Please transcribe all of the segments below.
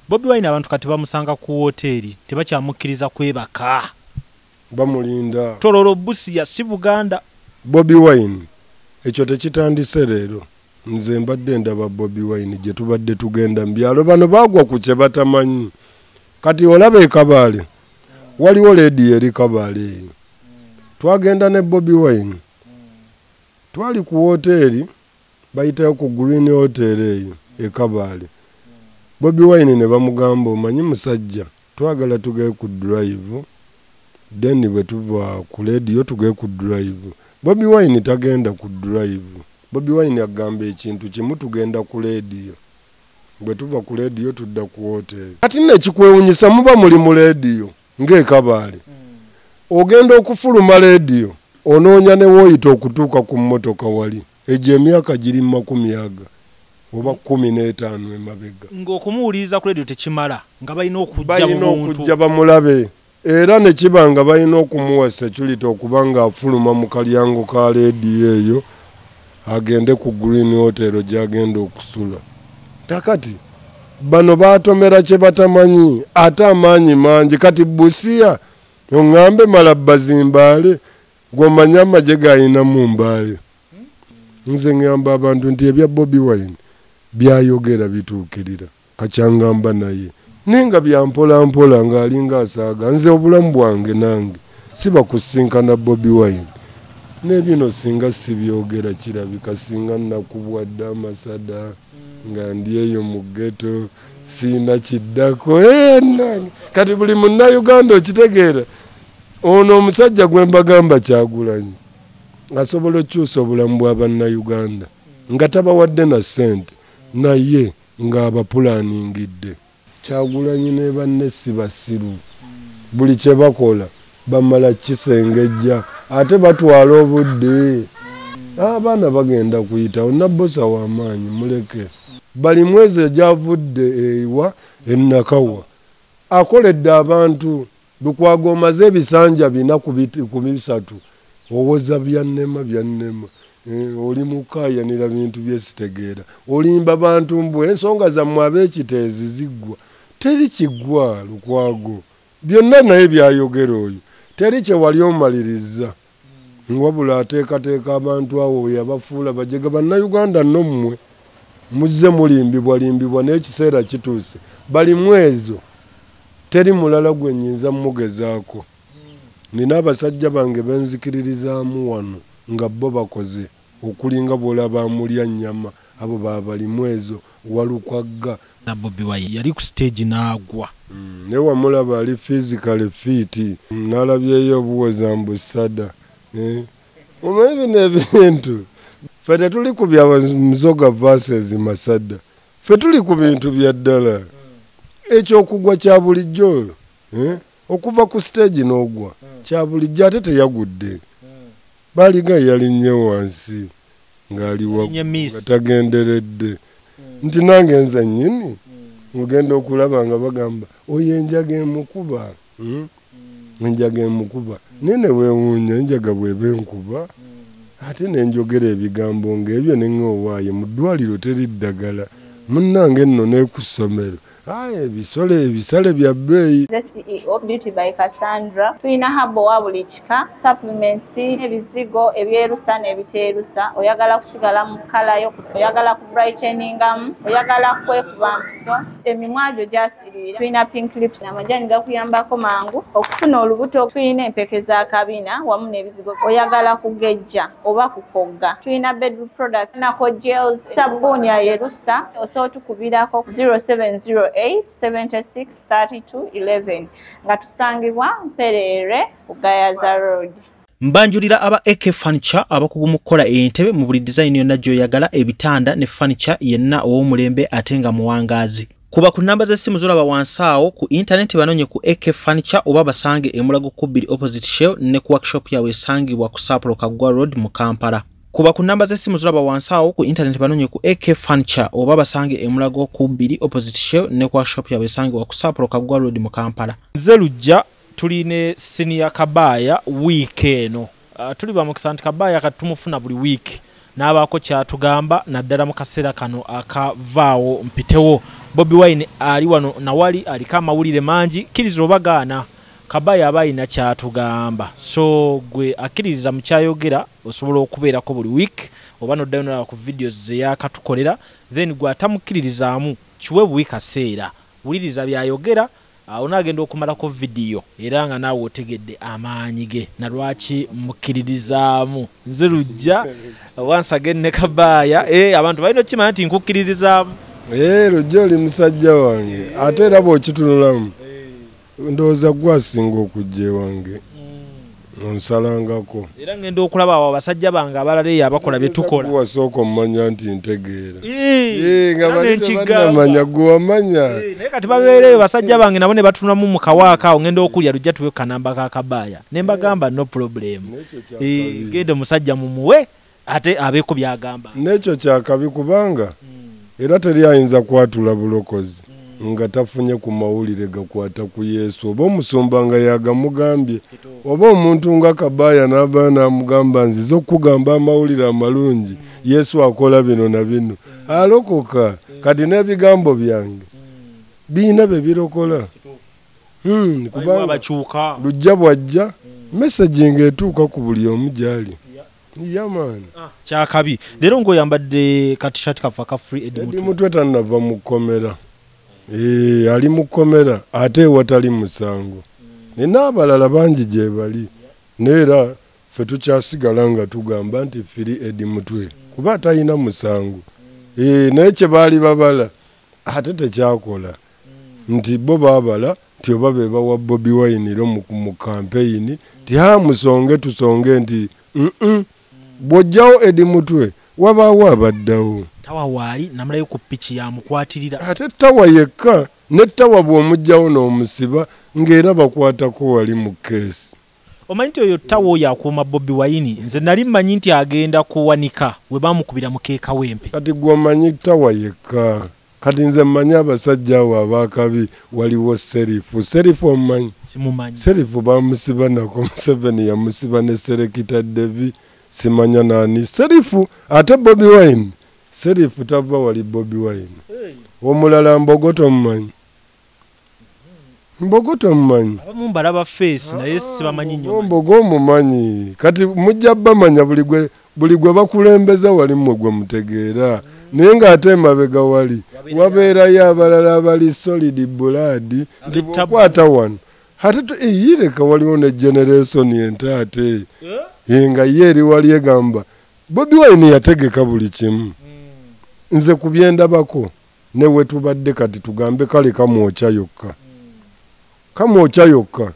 Bobi Wine abantu kati bamusanga ku hoteli tebakyamukiriza kwebaka bamulinda Tororo Busia si Buganda. Bobi Wine ekyo tekitandise leero nze mbadde ndaba Bobi Wine gye tubadde tugenda mbyalo bano bagwa ku kye batamanyi kati olaba e Kabale waliwo lady eri Kabale twagenda ne Bobi Wine twali ku hoteli bayitayo ku Green Hotel eyo e Kabale Bobi Wine ne bamugamba omanyi musajja twagala tugeye ku drive then bwe tuva ku radio tugeye ku drive Bobi Wine tagenda ku drive Bobi Wine agamba ekintu kimu tugenda ku radio bwe tuva ku radio tudda ku hotel kati nekikwewunyisa muba muli mu radio ng'e Kabale ogenda okufuluma radio onoonya ne woyita okutuuka ku mmotoka wali egyo emyaka giri mu 10 oba 15 emabega ng'okumuwuliriza ku radio tekimala nga balina okujja bamulabe era ne kiba nga balina okumuwa security okuba nga afuluma mu kalyango ka radio eyo agende ku Green Hotel gy'agenda okusula takati bano batomera kye batamanyi ate amaanyi mangi kati Busia ongambe mala bazimbale gwomanya amagye gayina mu mbale nze ngamba abantu nti ebya Bobi Wine byayogera bituukirira kakyangamba naye ninga byampola mpola ng'alinga asaaga nze obulamu bwange nange siba kusinkana Bobi Wine nebino singa sibyogera kirabika singa nakubwadde amasada nga ndi eyo mu ghetto sina kiddako nani kati buli munnayuganda okitegeera ono omusajja gwe mbagamba Kyagulanyi asobola okyusa obulamu bw'abannayuganda nga tabawadde na ssente naye ng'abapulaaningidde Kyagulanyi ne banne si basiru buli kye bakola bamala kisengejja ate batwala obudde abaana bagenda kuyitawo nabbosa w'amaanyi muleke bali mwezi gyavudde ewa ennakawa akoledde abantu Lukwago omaze ebisanja bina ku 3 owoza byannema oli mukayanira bintu byesitegeera olimba bantu mbwe ensonga zammwe ab'ekiteezi ziggwa teri kiggwa Lukwago byonna naye byayogera oyo teri kye wali omaliriza wabula ateekateeka abantu awo yabafuula bajega bannayuganda nno mmwe muzze mulimbibwa n'ekiseera kituuse bali mwezo teri mulala gwe nnyinza mmugezaako nina abasajja bange benzikiririzaamu wano nga bo bakoze okulinga bw'olaba mulya nnyama abo bali mwezo Walukwaga na Bobi Wine yali ku stage n'agwa ne wamulaba ali physically fit n'alabyeyo obuwoza mbusada omanyi n'ebintu ffe tetuli ku bya Muzoga versus Masada ffe tuli ku bintu bya ddala ekyokugwa kya bulijjo okuva ku stage n'ogwa kya bulijjo ate teyagudde baliga yalinnye wansi ng'aliwa tagenderedde nti nange nze nnyini mugenda okulaba nga bagamba oyo enjaga emukuba enjaga emukuba nene weewuunya enjaga bw'eba enkuba ate nenjogera ebigambo ng'ebyo neŋŋowaaye mu ddwaliro teri ddagala munnange nno n'ekusomero ebisale bya bbeeyi. The CEO Beauty by Cassandra tulina habo wa buli kika supplements ebizigo ebyerusa n'ebiteerusa oyagala kusigala mu kala yo oyagala ku brighteningamu oyagala kwekuba mpiso emimwa gyo gyasirira tulina pink lips amajani gakuyambako mangu okufuna olubuto tulina empeke za kabina wamu n'ebizigo oyagala kugejja oba kukogga tulina bedroom product nako gels sabbuuni ya yerusa osobola tukubirako 0708763211 nga tusangibwa Mperere Ugayaza Road. Mbanjulira aba AK Furniture abakugu mu kola entebe mu buli design yonna gy'oyagala ebitanda ne furniture yenna ow'omulembe ate nga muwangazi. Kuba ku namba z'essimu z'olaba wansi ku internet banonye ku AK Furniture oba basange e Mulago Kubiri opposite Shell ne ku workshop yawe esangibwa ku Sapolo Kaggwa Road mu Kampala. Kuba ku namba z'essimu z'olaba wansi ku internet banonye ku AK Furniture oba basange e Mulago Kubiri opposite Shell ne ku workshop yawe esangibwa ku Sapolo Kaggwa Road mu Kampala. Nze Lujja tuline Senior Kabaya week eno. Tuli ba mukisa nti Kabaya katumufuna buli week n'abaako kyatugamba naddala mu kaseera kano akavaawo mpitewo. Bobi Wine ali wano nawali aliko amawulire mangi, kkiriza oba gaana Kabaya aba alina kyatugamba. So gwe akkiririza mu kyayogera osobola okubeerako buli week oba noddayo nolaba ku videos ze yakatukolera, then gwe atamukkiririzaamu kiwe buwi kaseera wuliriza byayogera, awo naagenda okumalako video era nga naawe otegedde amaanyi ge na lwaki mukkiririzaamu. Nze Lujja once again ne Kabaya abantu balina okukimanya nti nkukkiririzaamu. Lujja oli musajja wange ate era bw'okitunulamu ndowooza gwasinga okujja ewange onsalangako era ngenda okulaba awo abasajja bange abalala eyo abakola bye tukola. Wasooka omumanya nti ntegeera nga banamanya gwe wamanya naye kati babeereyo basajja bange nabo ne batunamu mu kawaaka awo ngenda okulya Lujja tuwe kanamba ka Kabaya ne mbagamba no problem. Gende musajja mumuwe ate abeeko byagamba. N'ekyo kyakabi kubanga era teri ayinza kwatula bulokozi nga tafunye ku mawulire gakwata ku Yesu, oba omusumba nga yagamugambye oba omuntu nga Kabaya n'aba n'amugamba nziza okugamba amawulire amalungi Yesu akola bino na bino alokoka. Kati n'ebigambo byange biina bye birokola kubanga Lujja bwajja message ng'etuuka ku buli omu gy'ali. Yaman kyakabi leero ng'oyambadde katishat kafa ka free Eddie Mutwe tannava mu kkomera. Ali mu kkomera ate ewatali musango. N'abalala bangi gye bali neera ffe tukyasigala nga tugamba nti firi Eddie Mutwe kuba atalina musango. Naye kye baali babala ate tekyakola nti bo baabala nti oba be bawa Bobi Wine ero mu kampeyini ti musonge tusonge nti bw'ojjawo Eddie Mutwe wabaawo abaddawo. Tawa waali namulayo ku piki ya mukwatirira. Ate tawa yekka ne tawa bw'omugjawo n'omusiba ng'era bakwatako wali mu keesi. Omanyi nti oyo tawa oyo akuuma Bobi Wine nze nali mmanyi nti agenda kuwanika we baamukubira mukeeka w'empe. Kati gw'omanyi tawa yekka. Kati nze mmanyi abasajja abo abaakabi waliwo Serifu omumanyi? Simumanyi. Serifu baamusiba nako Museveni yamusiba ne Serekita Devi simanya nani Serifu ate Bobi Wine. Serifu tava wali Bobi Wine. Omulala Mbogoto mumanyi? Mbogoto mumanyi? Abamu mbalaba face naye sibamanyi nnyo. Mbogo mumanyi. Kati mujja bamanya buli gwe bakulembeza wali mmwe gwe mutegeera. Naye ng'ate emabega wali wabeerayo abalala abali solid blood nti bw'okwata wano ate yireka waliwo ne generation entaate nga ye eri wali egamba Bobi Wine yategeka buli kimu. Nze ku byendabako ne we tubadde kati tugambe kale kamwokya yokka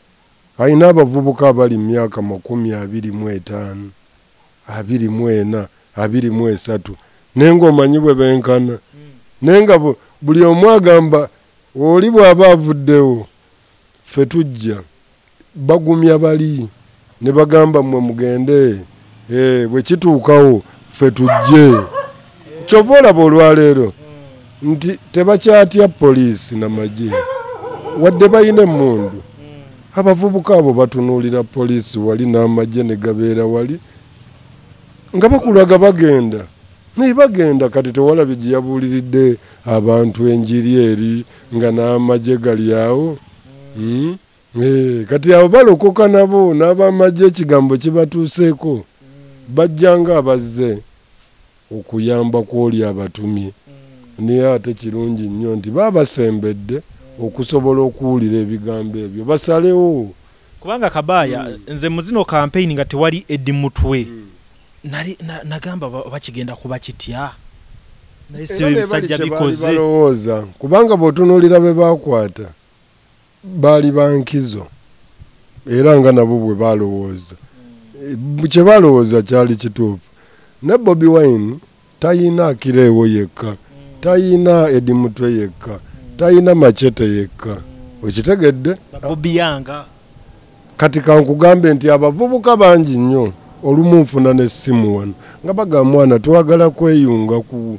ayina abavubuka abali mu myaka 25 24 23 nenga omanyi bwe benkana nenga buli omu agamba oli bw'aba avuddewo ffe tujja bagumya bali ne bagamba mmwe mugende bwe kituukawo ffe tujje. Kyova olaba olwaleero nti tebakyatya poliisi n'amagye wadde bayina emmundu. Abavubuka abo batunuulira poliisi wali n'amagye ne gabeera wali nga bakulaga bagenda naye bagenda. Kati tewalabye gye yabuuliridde abantu enjiri eri nga n'amagye gali awo. Kati abo balokoka nabo n'abamagye ekigambo kibatuuseeko bajjanga abazze okuyamba kw'oli abatumye. Naye ate kirungi nnyo nti baabasembedde okusobola okuwulira ebigambo ebyo basalewo. Kubanga Kabaya nze mu zino campaign nga tewali Eddie Mutwe nagamba bakigenda kuba kitya naye sibe bisajja bikoze balowooza kubanga bw'otunuulira be baakwata baali bankizo era nga nabo bwe balowooza kye balowooza kyali kituufu. Ne Bobi Wine tayina Akireewo yekka, tayina Eddie Mutwe yekka, tayina Machete yekka. Okitegedde? Bobi yanga. Kati kankugambe nti abavubuka bangi nnyo olumu nfuna n'essimu wano nga baga mwana twagala kweyunga ku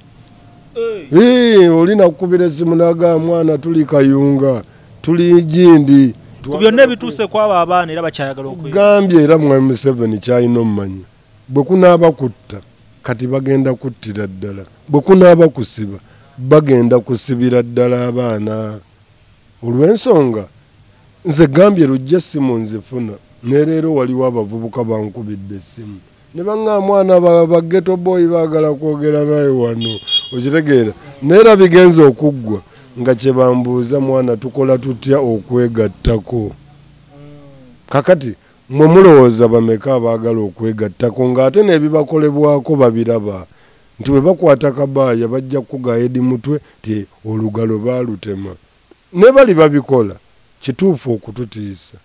olina kukubira essimu naga mwana tuli Kayunga tuli Jindi ku byonna ebituuse kwaba abaana era bakyayagala okweyunga. Gambye era Mwami Museveni kyalina omumanya bwe kunaaba kutta kati bagenda kuttira ddala bwe kunaaba kusiba bagenda kusibira ddala abaana olw'ensonga nze gambye lujja simu nzifuna ne leero waliwo abavubuka bankubidde essimu ne baŋŋaa mwana bageto boyi baagala kwogera naye wano okitegeera neera bigenza okuggwa nga kye bambuuza mwana tukola tutya okwegattako kakati mwe mulowooza bameka abaagala okwegattako ng'ate n'ebibakolebwako babiraba nti bwe bakwata kabaaya bajja kugaya edi mutwe ti olugalo baalutema ne bali babikola kituufu okututiisa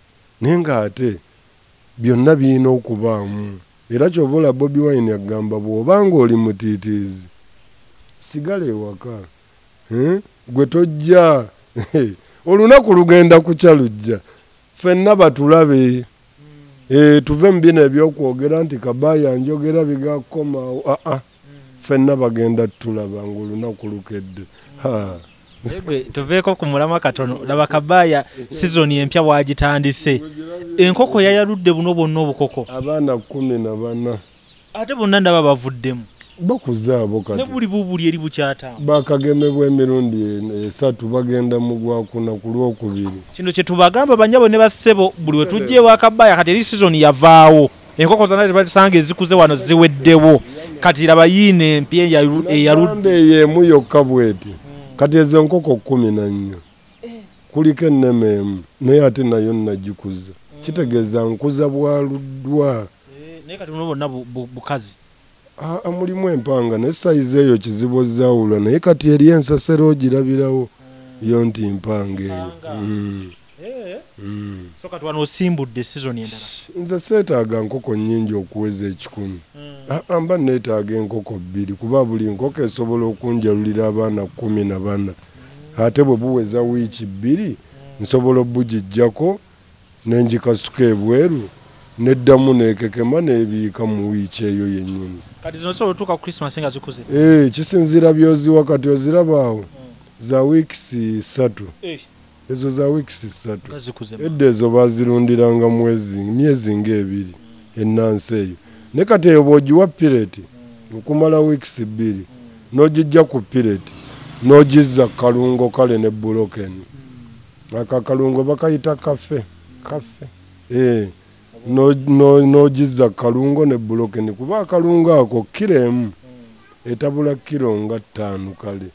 naye ng'ate byonna birina okubaamu era ky'obola Bobi Wine agamba bw'obanga oli mutiitiizi sigala ewaka gwe tojja olunaku lugenda kukya lujja ffenna batulabe tuve mu bino ebyokwogera nti kabaaya njogera bigakomaawo ffenna bagenda tulaba ng'olunaku lukedde Egwe tuveeko ku mulama katono laba kabaaya sizoni empya bwagitandise enkoko yayaludde buno bwonna obukoko abaana 14 ate bonna ndaba bavuddemu bakuzaabo kati ne buli buubuli eri bukyatamu bakagemebwa emirundi 3 bagenda mu gwakuna ku lwokubiri kino kye tubagamba banyabo ne bassebo buli we tujja ewa kabaaya kati eri sizoni yavaawo enkoko zonna tebatusanga ezikuze wano ziweddewo kati laba yiine empya eyaludde yeemu yokka bweti kati ezo enkoko 14 kuliko enneme emu naye ate nayo nagikuza kitegeeza nkuza bwaluddwa naye kati buno bonna bukazi mulimu empanga ne sayizi eyo kizibu zaawula naye kati eri ensasero ogirabirawo yo nti mpanga eyo so kati wano osimbudde sizoni endala nze seetaaga nkoko nnyingi okuweza 10 mba neetaaga enkoko 2 kuba buli nkoko esobola okunjalulira abaana 14 ate bwe buweza wiiki 2 nsobola obugijjako nenjikasuka ebweru neddamu neekekema neebiika mu wiiki eyo yennyini kati zino zisobola otuuka ku Christmas nga zikuze kisinziira byoziwa kati ozirabaawo za wiikisi 3 ezo za wiikisi 3 edda ezo baazirundiranga myezi ng'ebiri ennansi eyo ne kati eyo bw'ogiwa pireti okumala wiikisi 2 n'ogijja ku pireti n'ogizza kalungo kale ne bulokeni akakalungo bakayita kafe n'ogizza kalungo ne bulokeni kuba akalungo ako kiro emu etabula kiro nga 5 kale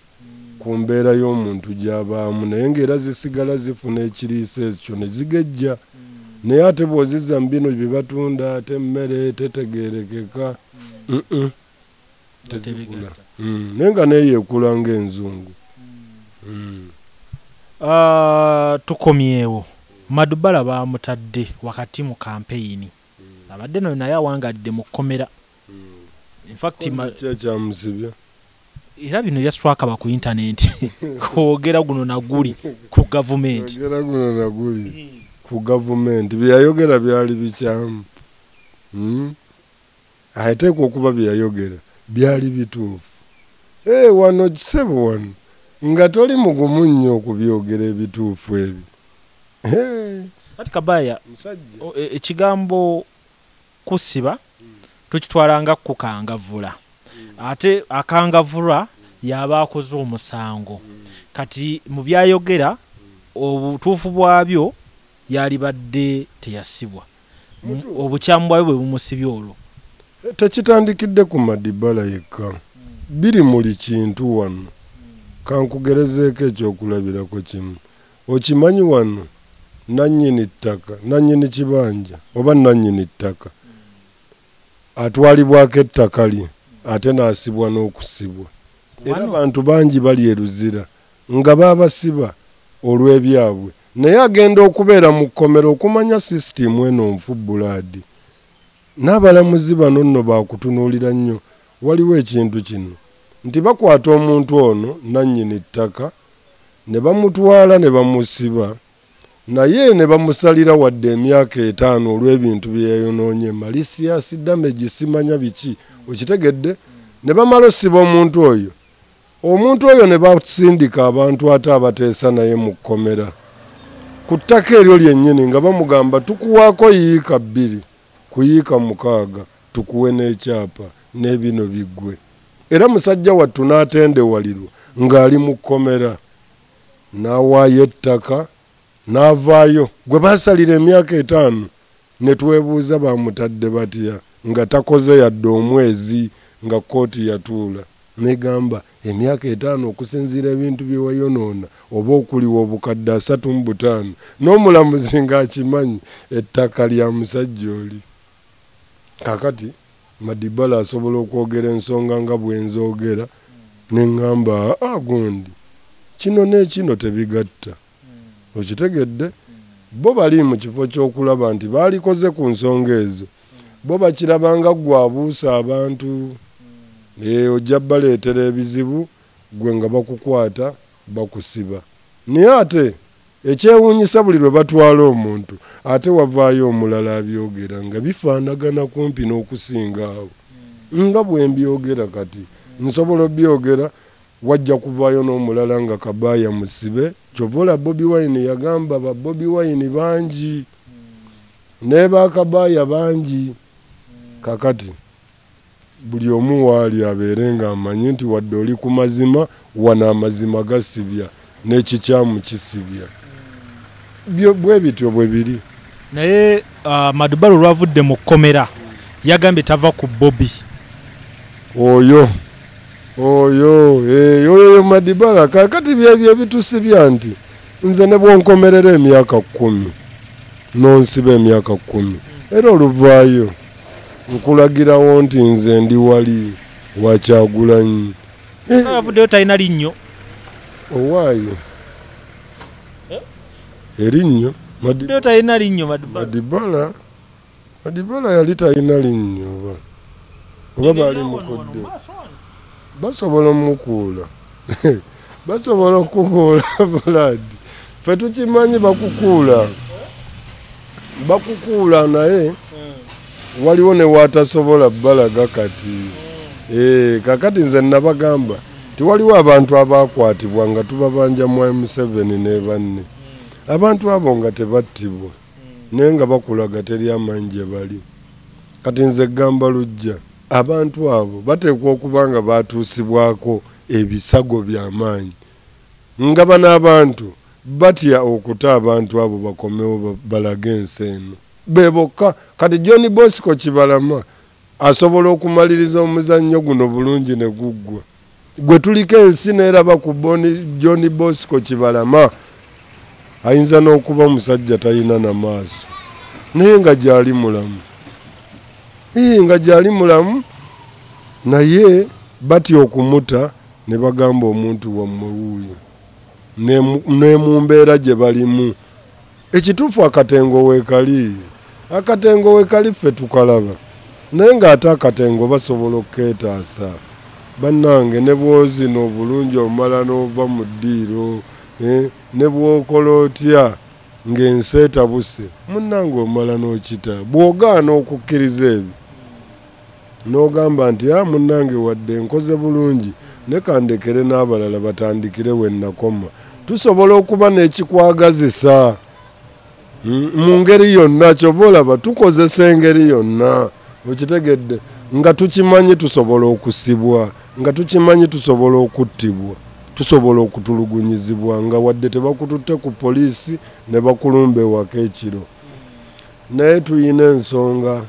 ku mbeera y'omuntu gy'abaamu naye ng'era zisigala zifuna ekiriisa ekyo ne zigejja naye ate bw'ozizza mu bino bye batunda ate emmere tetegeerekeka tezikula naye nga naye yeekula ng'enzungu tukomyewo Madubala baamutadde wakati mu kampeyini abadde naye awangadde mu kkomera kyamusibya era bino byaswakaba ku intaneti kwogera guno naguli ku gavumenti ku gavumenti byayogera byali bikyamu ateekwa okuba byayogera byali bituufu wano kisebo wano nga toli mugumu nnyo okubyogera ebituufu ebyo kati kabaaya ekigambo kusiba tukitwalanga kukangavula ate akangavula yaba akoze omusango kati mu byayogera obutuufu bwabyo yalibadde teyasibwa obukyamu bwabyo bwe bumusibye olwo tekitandikidde ku Madibala yekka biri muli kintu wano kankugerezeeko ekyokulabirako kimu okimanyi wano nannyini ttaka nannyini kibanja oba nannyini ttaka atwalibwako ettaka lye ate n'asibwa n'okusibwa era abantu bangi bali eruzira nga baabasiba olw'ebyabwe naye agenda okubeera mu kkomero okumanya sisitimu eno nfubbulaadi n'abalamuzi bano nno baakutunuulira nnyo waliwo ekintu kino nti bakwata omuntu ono nannyini ttaka ne bamutwala ne bamusiba naye ne bamusalira wadde emyaka 5 olw'ebintu bye yayonoonye malisiasi damage simanya biki okitegedde ne bamala osiba omuntu oyo ne basindika abantu ate abateesa naye mu kkomera ku ttaka eryo lyennyini nga bamugamba tukuwaako yiika 2 ku yiika 6 tukuwe n'ekyapa n'ebino biggwe. Era musajja wattu n'atendewalirwa ng'ali mu kkomera n'awaayo ettaka n'avaayo gwe baasalira emyaka 5 ne twebuuza bamutadde batya nga takoze yadde omwezi nga kkooti yatuula negamba emyaka 5 okusinziira ebintu bye wayonoona oba okuliwa obukadde 35 n'omulamuzi ng'akimanyi ettaka lya musajja oli. Kakati Madibala asobola okwogera ensonga nga bwenzoogera neŋŋamba gundi kino n'ekino tebigatta. Okitegedde bo bali mu kifo ky'okulaba nti baalikoze ku nsonga ezo bo bakirabanga gwe abuusa abantu ojja baleetera ebizibu gwe nga bakukwata bakusiba. Naye ate ekyewuunyisa buli lwe batwala omuntu ate wavaayo omulala abyogera nga bifaanagana kumpi n'okusinga awo nga bwe mbyogera kati nsobola obyogera wajja kuvaayo n'omulala nga Kabaaya musibe. Kyovola Bobi Wine yagamba ba Bobi Wine bangi ne ba Kabaaya bangi. Kakati buli omu waali abeere ng'amanyi nti wadde oli ku mazima wana amazima gasibya n'ekikyamu kisibya. Bwe bityo bwe biri. Naye Madibala olwavudde mu kkomera yagambye tava ku Bobi. Oyo Madibala kakati byebyo bitusibya nti nze ne bwonkomerera emyaka 10 nonsiba emyaka 10 era oluvaayo nkulagirawo nti nze ndi wali wa Kyagulanyi. Avuddeyo talina linnyo. Owaayo erinnya Madibala talina linnyo. Madibala yali talina linnyo oba baali mukudde basobola omukuula basobola okukuula buladi ffe tukimanyi bakukuula naye waliwo ne waatasobola balaga kati. Kakati nze nabagamba tiwaliwo abantu abaakwatibwa nga tubabanja mu M7 ne banne abantu abo nga tebattibwa naye nga bakulaga teri amanyi gye bali. Kati nze gamba lujja abantu abo bateekwa okuba nga baatuusibwako ebisago by'amaanyi nga bano abantu batya okuta abantu abo bakomewo balage ensi eno be bokka. Kati John Bosco Kibalama asobola okumaliriza omuzannyo guno bulungi ne guggwa gwe tuliko ensi neeraba ku John Bosco Kibalama ayinza n'okuba musajja talina na maaso naye nga gyali mulamu naye batya okumuta ne bagamba omuntu wammwe wuuyo ne mu mbeera gye balimu. Ekituufu akatengo weekali ffe tukalaba naye ng'ate akatengo basobola okukeetaasa bannange ne bw'ozina obulungi omala n'ova mu ddiiro ne bw'okola otya ng'ensi etabuse munnange omala n'okita bw'ogaana okukkiriza ebyo n'ogamba nti munnange wadde nkoze bulungi ne kandekere n'abalala batandikire we nnakoma. Tusobola okuba n'ekikwagazisa mu ngeri yonna kyova olaba tukozesa engeri yonna okitegedde nga tukimanyi tusobola okusibwa nga tukimanyi tusobola okuttibwa tusobola okutulugunyizibwa nga wadde tebakututte ku poliisi ne bakulumba ewaka ekiro. Naye tuyina ensonga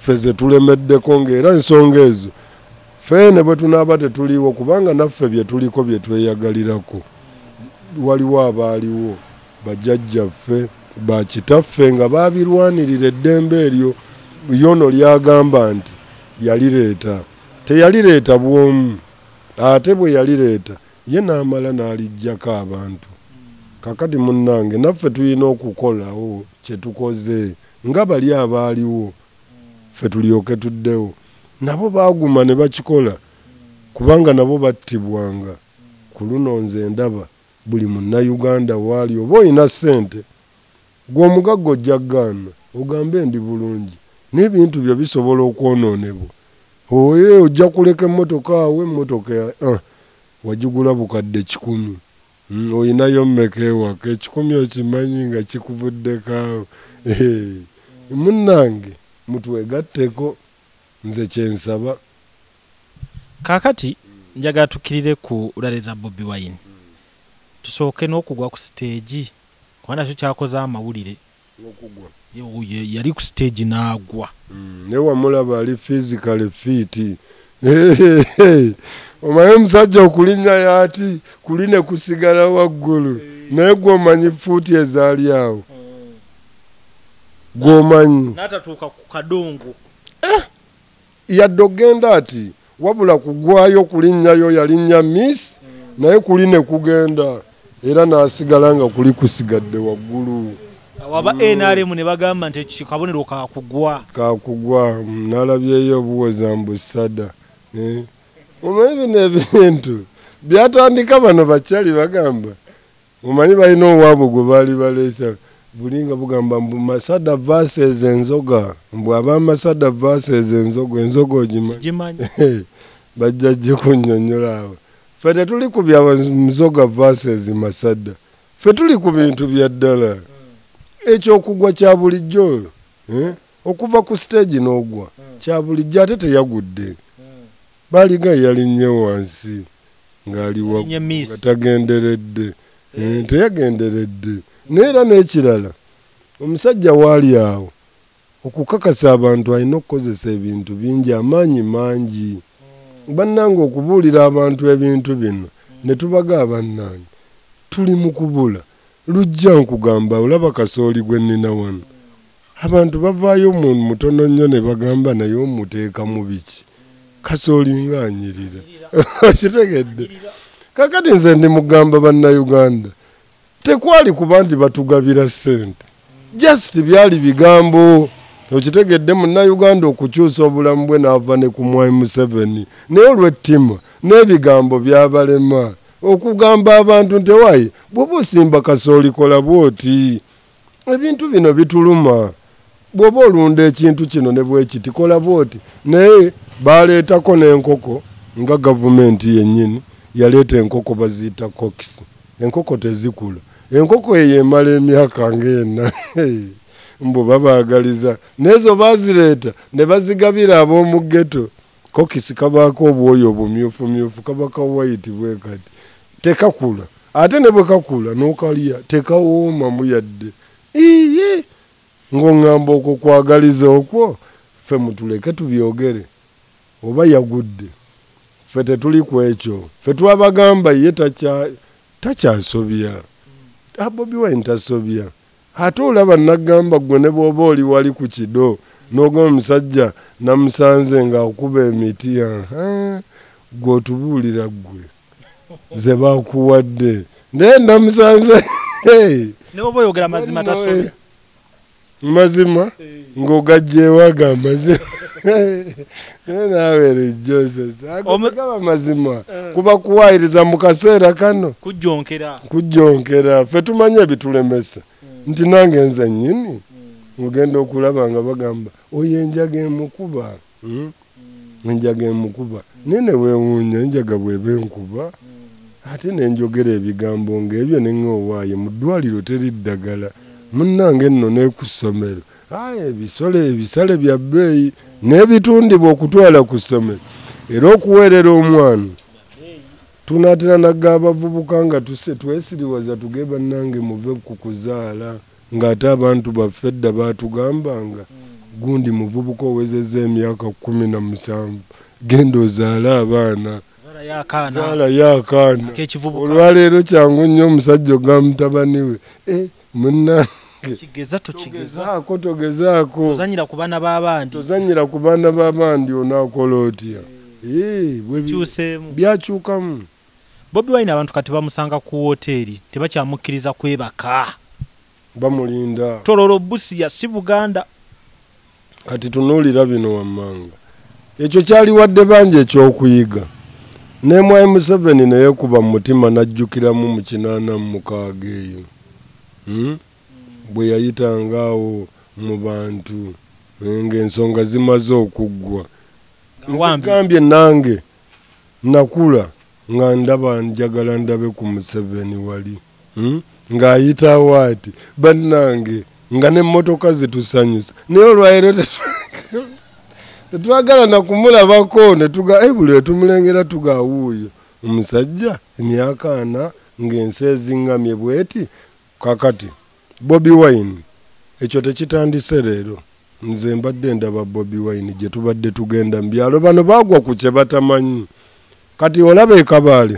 ffe ze tulemeddeko ng'era ensonga ezo ffe ne bwe tunaaba tetuliiwo kubanga naffe bye tuliko bye tweyagalirako. Waliwo abaaliwo bajjajjaffe bakitaffe nga baabirwanirira eddembe eryo yono lyagamba nti yalireeta teyalireeta bwomu ate bwe yalireeta ye n'amala n'alijjako abantu. Kakati munnange naffe tulina okukolawo kye tukoze nga bali abaaliwo ffe tulyoke tuddewo. Nabo baaguma ne bakikola kubanga nabo battibwanga. Ku luno nze ndaba buli munnayuganda waali oba olina ssente gw'omugagga ojja ggaana ogambe ndi bulungi n'ebintu byo bisobola okwonoonebwa. Oye ojja kuleka emmotoka awo emmotoka wagigula bukadde 10 oyinayo mmeka ewaka 10 okimanyi nga kikuvuddeko awo. Munnange mutwegatteko nze kyensaba. Kakati njagala tukirire ku ulaleza Bobi Wine. Tusooke n'okugwa ku stage. Kubanga kyo kyakoze amawulire. Okugwa. Yali ku stage n'agwa. Ne wamulaba ali physically fit. Omaye omusajja okulinnya yaati kuline kusigala waggulu. Naye gw'omanyi fuuti ezaali awo. Gw'omanyi. N'atatuuka ku kadongo. Yadde ogenda ati wabula kugwayo kulinnyayo yalinnya miss naye kuline kugenda era n'asigala nga kuli kusigadde waggulu. Waba NRM ne bagamba nti kabonero kakugwa nalabyeyo obuwoza mbusada. Omanyi bino ebintu byatandika bano bakyali bagamba omanyi balina owaabwe gwe baali baleesa bulinga bugamba mbu Masada versus enzoga mbu abamasada versus enzoga ogimanyi bajja gye kunnyonnyola awo. Ffe tetuli ku bya nzoga versus Masada, ffe tuli ku bintu bya ddala. Ekyokugwa kya bulijjo okuva ku stage n'ogwa kya bulijjo ate teyagudde. Baaliga yalinnye wansi ng'ali nga tagenderedde. Teyagenderedde. Neera n'ekirala omusajja waali awo okukakasa abantu alina okukozesa ebintu bingi amaanyi mangi. Bannange okubuulira abantu ebintu bino ne tubaga bannange tuli mu kubula. Lujja nkugamba olaba kasooli gwe nnina wano. Abantu bavaayo mu mutono nnyo ne bagamba naye omuteeka mu biki. Kasooli ng'anyirira. Kitegedde. Kakati nze ndi mugamba bannayuganda. Tekwali kuba nti batugabira ssente. Just byali bigambo. Okitegedde munnayuganda okukyusa obulamu bwe n'ava ne ku Mwai Museveni. Naye olw'ettima n'ebigambo byabalema. Okugamba abantu nti wayi bw'oba osimba kasooli kola bw'oti. Ebintu bino bituluma. Bw'oba olunda ekintu kino ne bw'ekiti kola bw'oti. Naye baaleetako n'enkoko nga gavumenti yennyini yaleeta enkoko baziyita kokisi. Enkoko tezikula. Enkoko eyo emala emyaka ng'ena. Mbu babaagaliza. N'ezo bazireeta ne bazigabira ab'omu ghetto. Kokisi kabaako obwoyo obumyufumyufu kabaka white bwe kati. Tekakula. Ate ne bwe kakula n'okalya tekawooma muyadde. Iye ng'oŋŋamba okwo kwagaliza okwo ffe mutuleke tubyogere. Oba yagudde. Ffe tetuli ku ekyo. Ffe twabagamba ye takyasobya. Bobi Wine tasobya. Ate olaba nagamba gwe ne bw'oba oli wali ku kido n'ogamba omusajja namusanze ng'akuba emiti gw'otubuulira ggwe ze baakuwadde naye namusanze ne bw'oba oyogera mazima tasobya. Mazima ng'ogajjeewaga amazima naye naawe rijjosesa agaba mazima kuba kuwaayiriza mu kaseera kano kujjonkera ffe tumanye ebitulemesa nti nange nze nnyini ngenda okulaba nga bagamba oyo enjaga emukuba enjaga emukuba nene weewuunya enjaga bw'eba enkuba ate nenjogera ebigambo ng'ebyo neŋŋowaaye mu ddwaliro teri ddagala munnange nno ne ku ssomero ebisale bya bbeeyi n'ebitundibwa okutwala ku ssomero era okuweerera omwana tunaatera nagga abavubuka nga twesiriwaza tuge bannange muve ku kuzaala ng'ate abantu baffe edda baatugambanga gundi muvubuka owezezza emyaka 17 genda ozaale abaana zaala yaakaana olwaleero kyangu nnyo omusajja ogamba mutabani we munnange togezaako tozanyira ku baana b'abandi onaakola otya byakyukamu. Bobi Wine abantu kati bamusanga ku woteeri tebakyamukkiriza kwebaka bamulinda Tororo Busia si Buganda. Kati tunuulira bino wammanga ekyo kyali wadde bangi ekyokuyiga ne Mwai Museveni naye kuba mu mutima najjukiramu mu 86 eyo bwe yayitangaawo mu bantu ng'ensonga zimaze okuggwa. Ngambye nange nakula nga ndaba njagala ndabe ku Museveni wali ng'ayitawo ati bannange nga n'emmotoka zitusanyusa naye olwaleero tetwagala na kumulabako ne tuga buli tumulengera tuga wuuyo omusajja emyaka 4 ng'ensi ezingamye bweti. Kakati Bobi Wine ekyo tekitandise leero. Nze mbadde ndaba Bobi Wine gye tubadde tugenda mu byalo bano bagwa ku kye batamanyi. Kati olaba e Kabale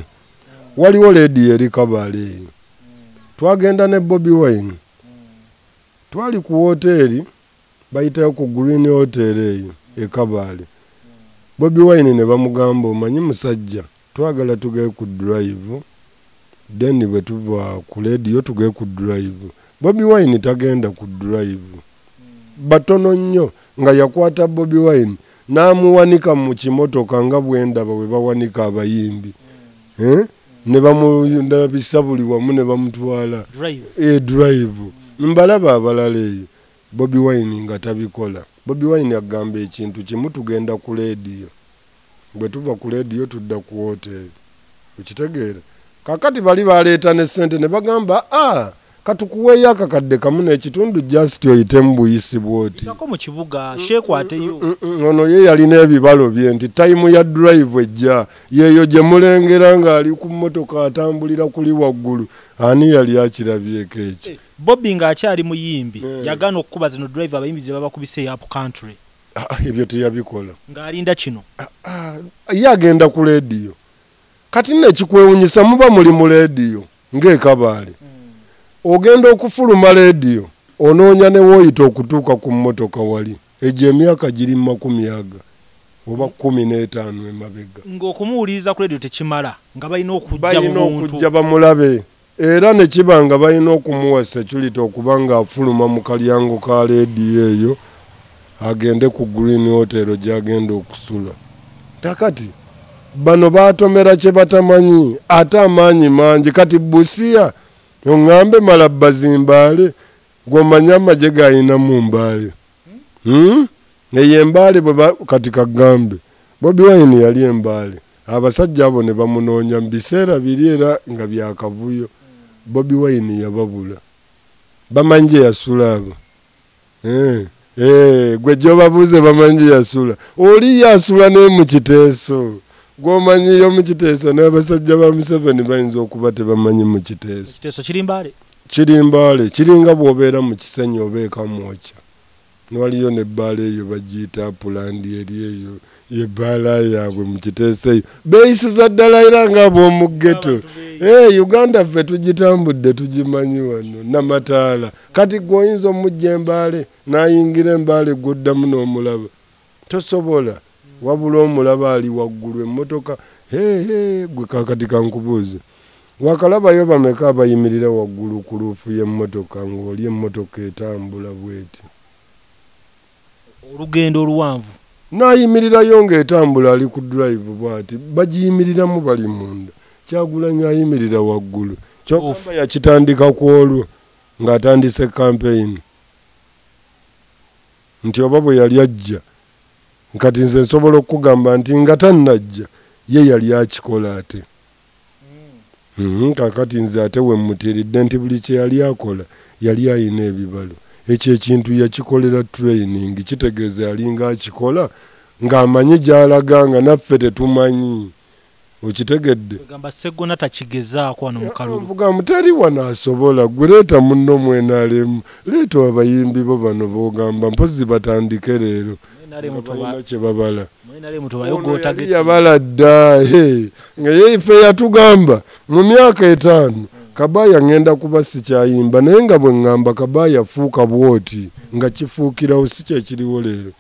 waliwo lady eri Kabale eyo. Twagenda ne Bobi Wine twali ku hoteli bayitayo ku Green Hotel eyo e Kabale. Bobi Wine ne bamugamba omanyi musajja twagala tugaye ku drive then bwe tuva ku radio tugaye ku drive. Bobi Wine tagenda ku drive. Batono nnyo nga yakwata Bobi Wine n'amuwanika mu kimotoka nga bwendaba bwe bawanika abayimbi. Ne bamundabisa buli wamu ne bamutwala drive. Mbalaba abalala eyo. Bobi Wine nga tabikola. Bobi Wine agamba ekintu kimu tugenda ku radio. Bwe tuva ku radio tudda ku hotel. Ukitegeera? Kakati bali baleeta ne sente ne bagamba katukuweeyo akakadde kamu n'ekitundu just oyite mu buyisi bwoti. Sako mu kibuga sheekwateyo. Ono ye yalina ebibalo bye nti time ya drive ejja yeeyo gye mulengera ng'ali ku mmotoka atambulira kuli waggulu. Ani yali akirabyeko ekyo? Bobi ng'akyali muyimbi yagaana okukuba zino drive abayimbi ze babakubise up country. Ebyo teyabikola. Ng'alinda kino. Ye agenda ku radio. Kati nekikwewunyisa muba muli mu radio ng'e Kabale. Ogenda okufuluma radio onoonya ne woyita okutuuka ku mmotoka wali egyo emyaka giri mu 10 oba 15 emabega. Ng'okumuwuliriza ku radio tekimala nga balina okujja bamulabe era ne kiba nga balina okumuwa security okuba ng'afuluma mu kalyango ka radio eyo agende ku Green Hotel gy'agenda okusula. Takati bano batomera kye batamanyi ate amaanyi mangi. Kati Busia ongambe mala bazimbale gwomanya amagye gayina mu mbale. Eye mbale kati kagambe Bobi Wine yali embale. Abasajja abo ne bamunoonya mu biseera biri era nga byakavuyo. Bobi Wine yababula. Bamanje yasula abo. Gwe gyobabuuze bamanje yasula. Oli yasula ne mu kiteeso. Gomanyi yo mu kiteeso n'abasajja ba Museveni bayinza okuba tebamanyi mu kiteeso. Kiteeso kirimbale? Kirimbale. Kiringa bw'obeera mu kisenyi obeeka mwokya. Nwaliyo n'ebbaala eyo bagiyita Apulandi eri eyo yebbaala yaabwe mu kiteeso eyo. Beeyisiza ddala era ng'ab'omu ghetto. Uganda ffe tugitambudde tugimanyi wano Namataala. Kati gw'oyinza omujja embaale n'ayingira embaale gw'oddamu n'omulaba. Tosobola. Wabula omulaba ali waggulu emmotoka gwe kakati kankubuuze. Wakalabayo bameka abayimirira waggulu ku luufu y'emmotoka ng'oli emmotoka etambula bweti. Olugendo oluwanvu. N'ayimirirayo ng'etambula ali ku drive bwati bagiyimiriramu bali munda. Kyagulanyi ayimirira waggulu. Kyokka yakitandika ku olwo ng'atandise campaign. Nti oba bwe yali ajja nkati nze nsobola okugamba nti nga tannajja ye yali akikola ate. Kakati nze ate we mutiridde nti buli kye yali akola yali ayina ebibalo. Ekyo ekintu yakikolera training kitegeeza yalinga akikola ng'amanyi gy'alaga nga naffe tetumanyi. Okitegedde? Gamba Sseggona takigezaako wano mu kalulu. Mvuga muteri wano asobola gwe leeta munno mwenaalemu. Leeta abayimbi bo bano b'ogamba mpozi batandike leero. Balina kye babala. Yabala dda nga yeife yatugamba mu myaka 5 Kabaya ngenda kuba sikyayimba naye nga bwe ngamba Kabaya fuuka bwoti nga kifuukirawo si kyekiriwo leero.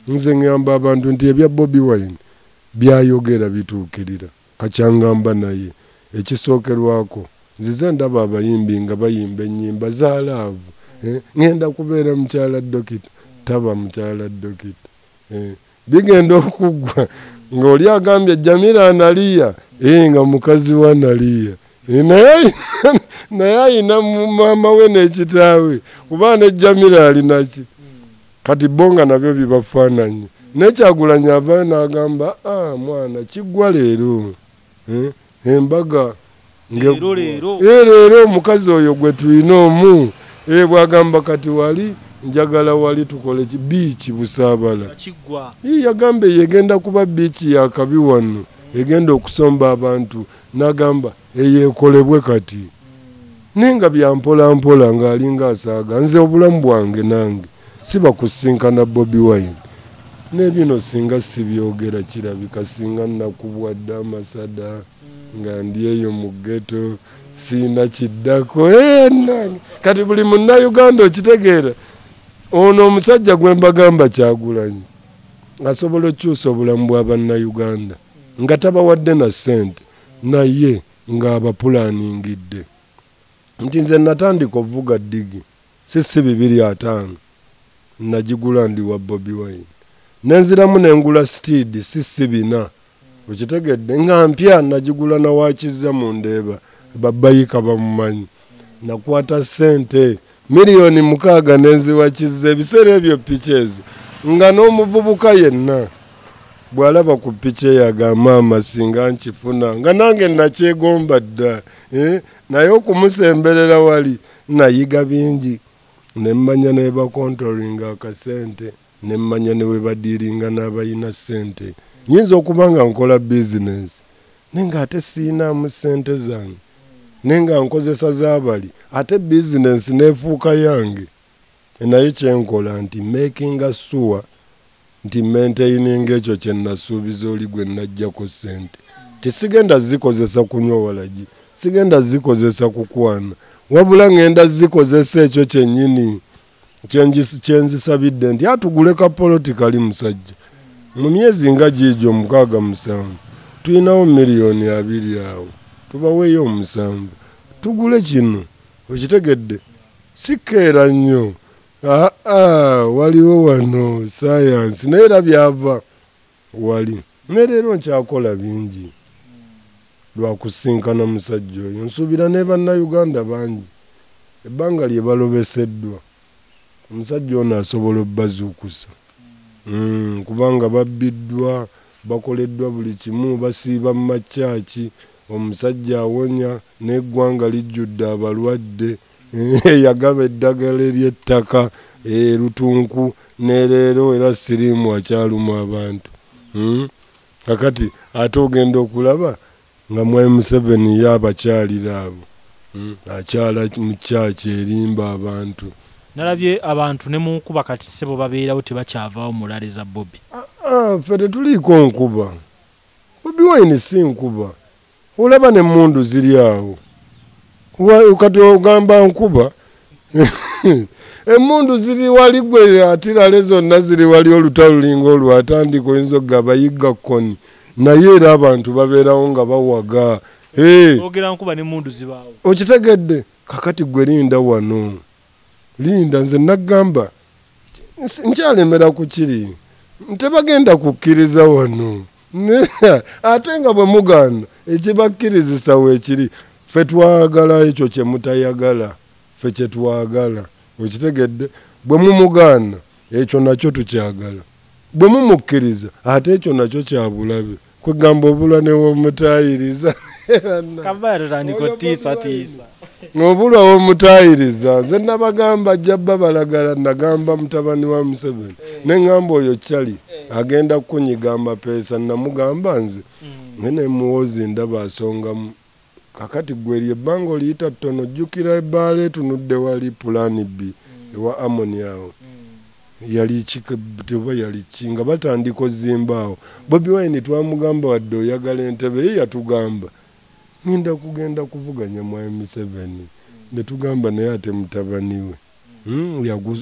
Nze ngamba abantu nti ebya Bobi Wine byayogera bituukirira. Kakyangamba naye ekisookerwako nzize ndaba abayimbi nga bayimba ennyimba za laavu. Ngenda kubeera mukyala Dokita taba mukyala Dokita. Bigenda okuggwa ng'oli agambye Jamila analiya nga mukazi wa analiya. Naye ayina maama we n'ekitaawe kuba ne Jamila alinaki. Kati bonga nabyo bibafaananyi. Nekyagulanyi avaayo n'agamba mwana kiggwa leero. Embaga leero omukazi oyo gwe tulina omu bw'agamba kati wali njagala wali tukole biichi Busaabala yagamba yegenda kuba biichi ya kabi wano egenda okusomba abantu nagamba eyekolebwe kati nenga byampola mpola ngaalinga asaaga nze obulamu bwange nange siba kusinkana Bobi Wine nebino singa sibyogera kirabika singa nakubwadde amasada nga ndi eyo mu ghetto sina kiddako nange kati buli munna Uganda okitegeera ono omusajja gwe mbagamba Kyagulanyi asobola okyusa obulamu bw'abanna Uganda nga tabawadde na ssente naye nga abapulaaningidde nti nze natandika ovuga ddigi si 250 nagigula ndi wa Bobi Wine nenziramu nengula steed si 4 okitegedde nga mpya nagigula na wakiza mu ndeeba babayika bamumanyi nakwata ssente miliyoni 6 nenziwakiza ebiseera ebyo picha ezo nga n'omuvubuka yenna bwalaba ku picha yaga maama singa nkifuna nga nange nakyegomba dda naye okumusemberera wali nayiga bingi nemmanya ne bakontrolinga akasente nemmanya ne webadiringa n'abayina ssente nyinza okuba nga nkola bizinesi nenga ate siinamu ssente zange nenga nkozesa z'abali ate bizinesi neefuuka yange naye kyenkola nti making sure nti maintaining ekyo kye nasuubiza oli gwe najjako ssente tisigenda zikozesa kunywa walagi sigenda zikozesa kukwana wabula ngenda zikozesa ekyo kyennyini kyenzisabidde nti atugule ka politikali musajja mu myezi nga gijo 67 tuyinawo miliyoni 2 awo tubaweeyo 7 tugule kino okitegedde sikeera nnyo waliwo wano science neera byava wali nerero nkyakola bingi lwakusinkana musajja oyo nsuubira ne bannayuganda bangi ebbanga lye balobeseddwa omusajja ono asobola obbazuukusa kubanga babbiddwa bakoleddwa buli kimu basiiba mu macaaki omusajja awonya n'eggwanga lijjudde abalwadde yagaba eddagala ery'ettaka lutunku nereero era siriimu akyalumu abantu kakati ate ogenda okulaba nga Mwai Museveni yabakyalira abo akyala mu caaki erimba abantu nalabye abantu ne mu nkuba kati sebo babeerawo tebakyavaawo mulale za Bobi ffe tetuliiko nkuba Bobi Wine si nkuba olaba n'emmundu ziri awo kati ogamba nkuba emmundu ziri wali gwe atirale zonna ziri wali olutalo lulinga olwatandika oyinza okugaba yigga kkoni naye era abantu babeerawo nga bawaga ogera nkuba n'emmundu zibaawo okitegedde kakati gwe linda wano linda nze nagamba nkyalemera ku kiri tebagenda kukkiriza wano ate nga bwe mugaana ekibakkirizisa weekiri ffe twagala ekyo kye mutayagala ffe kye twagala okitegedde bwe mumugaana ekyo nakyo tukyagala bwe mumukkiriza ate ekyo nakyo kyabulabe kwegamba obula newomutayiriza obula womutayiriza nze nabagamba jjabba balagala nagamba mutabani wa Museveni neŋŋamba oyo kyali agenda kunyiga amapeesa namugamba nze nemuwozi ndaba asongamu kakati gweri ebbanga oliyita ttono jjukira ebbaala etunudde wali pulaani B ewa Amoni awo yali kikaba yali kinga batandika ozimbaawo Bobi Wine twamugamba wadde oyagala entebe ye yatugamba ninda kugenda kuvuganya Mwai Museveni netugamba naye ate mutabani we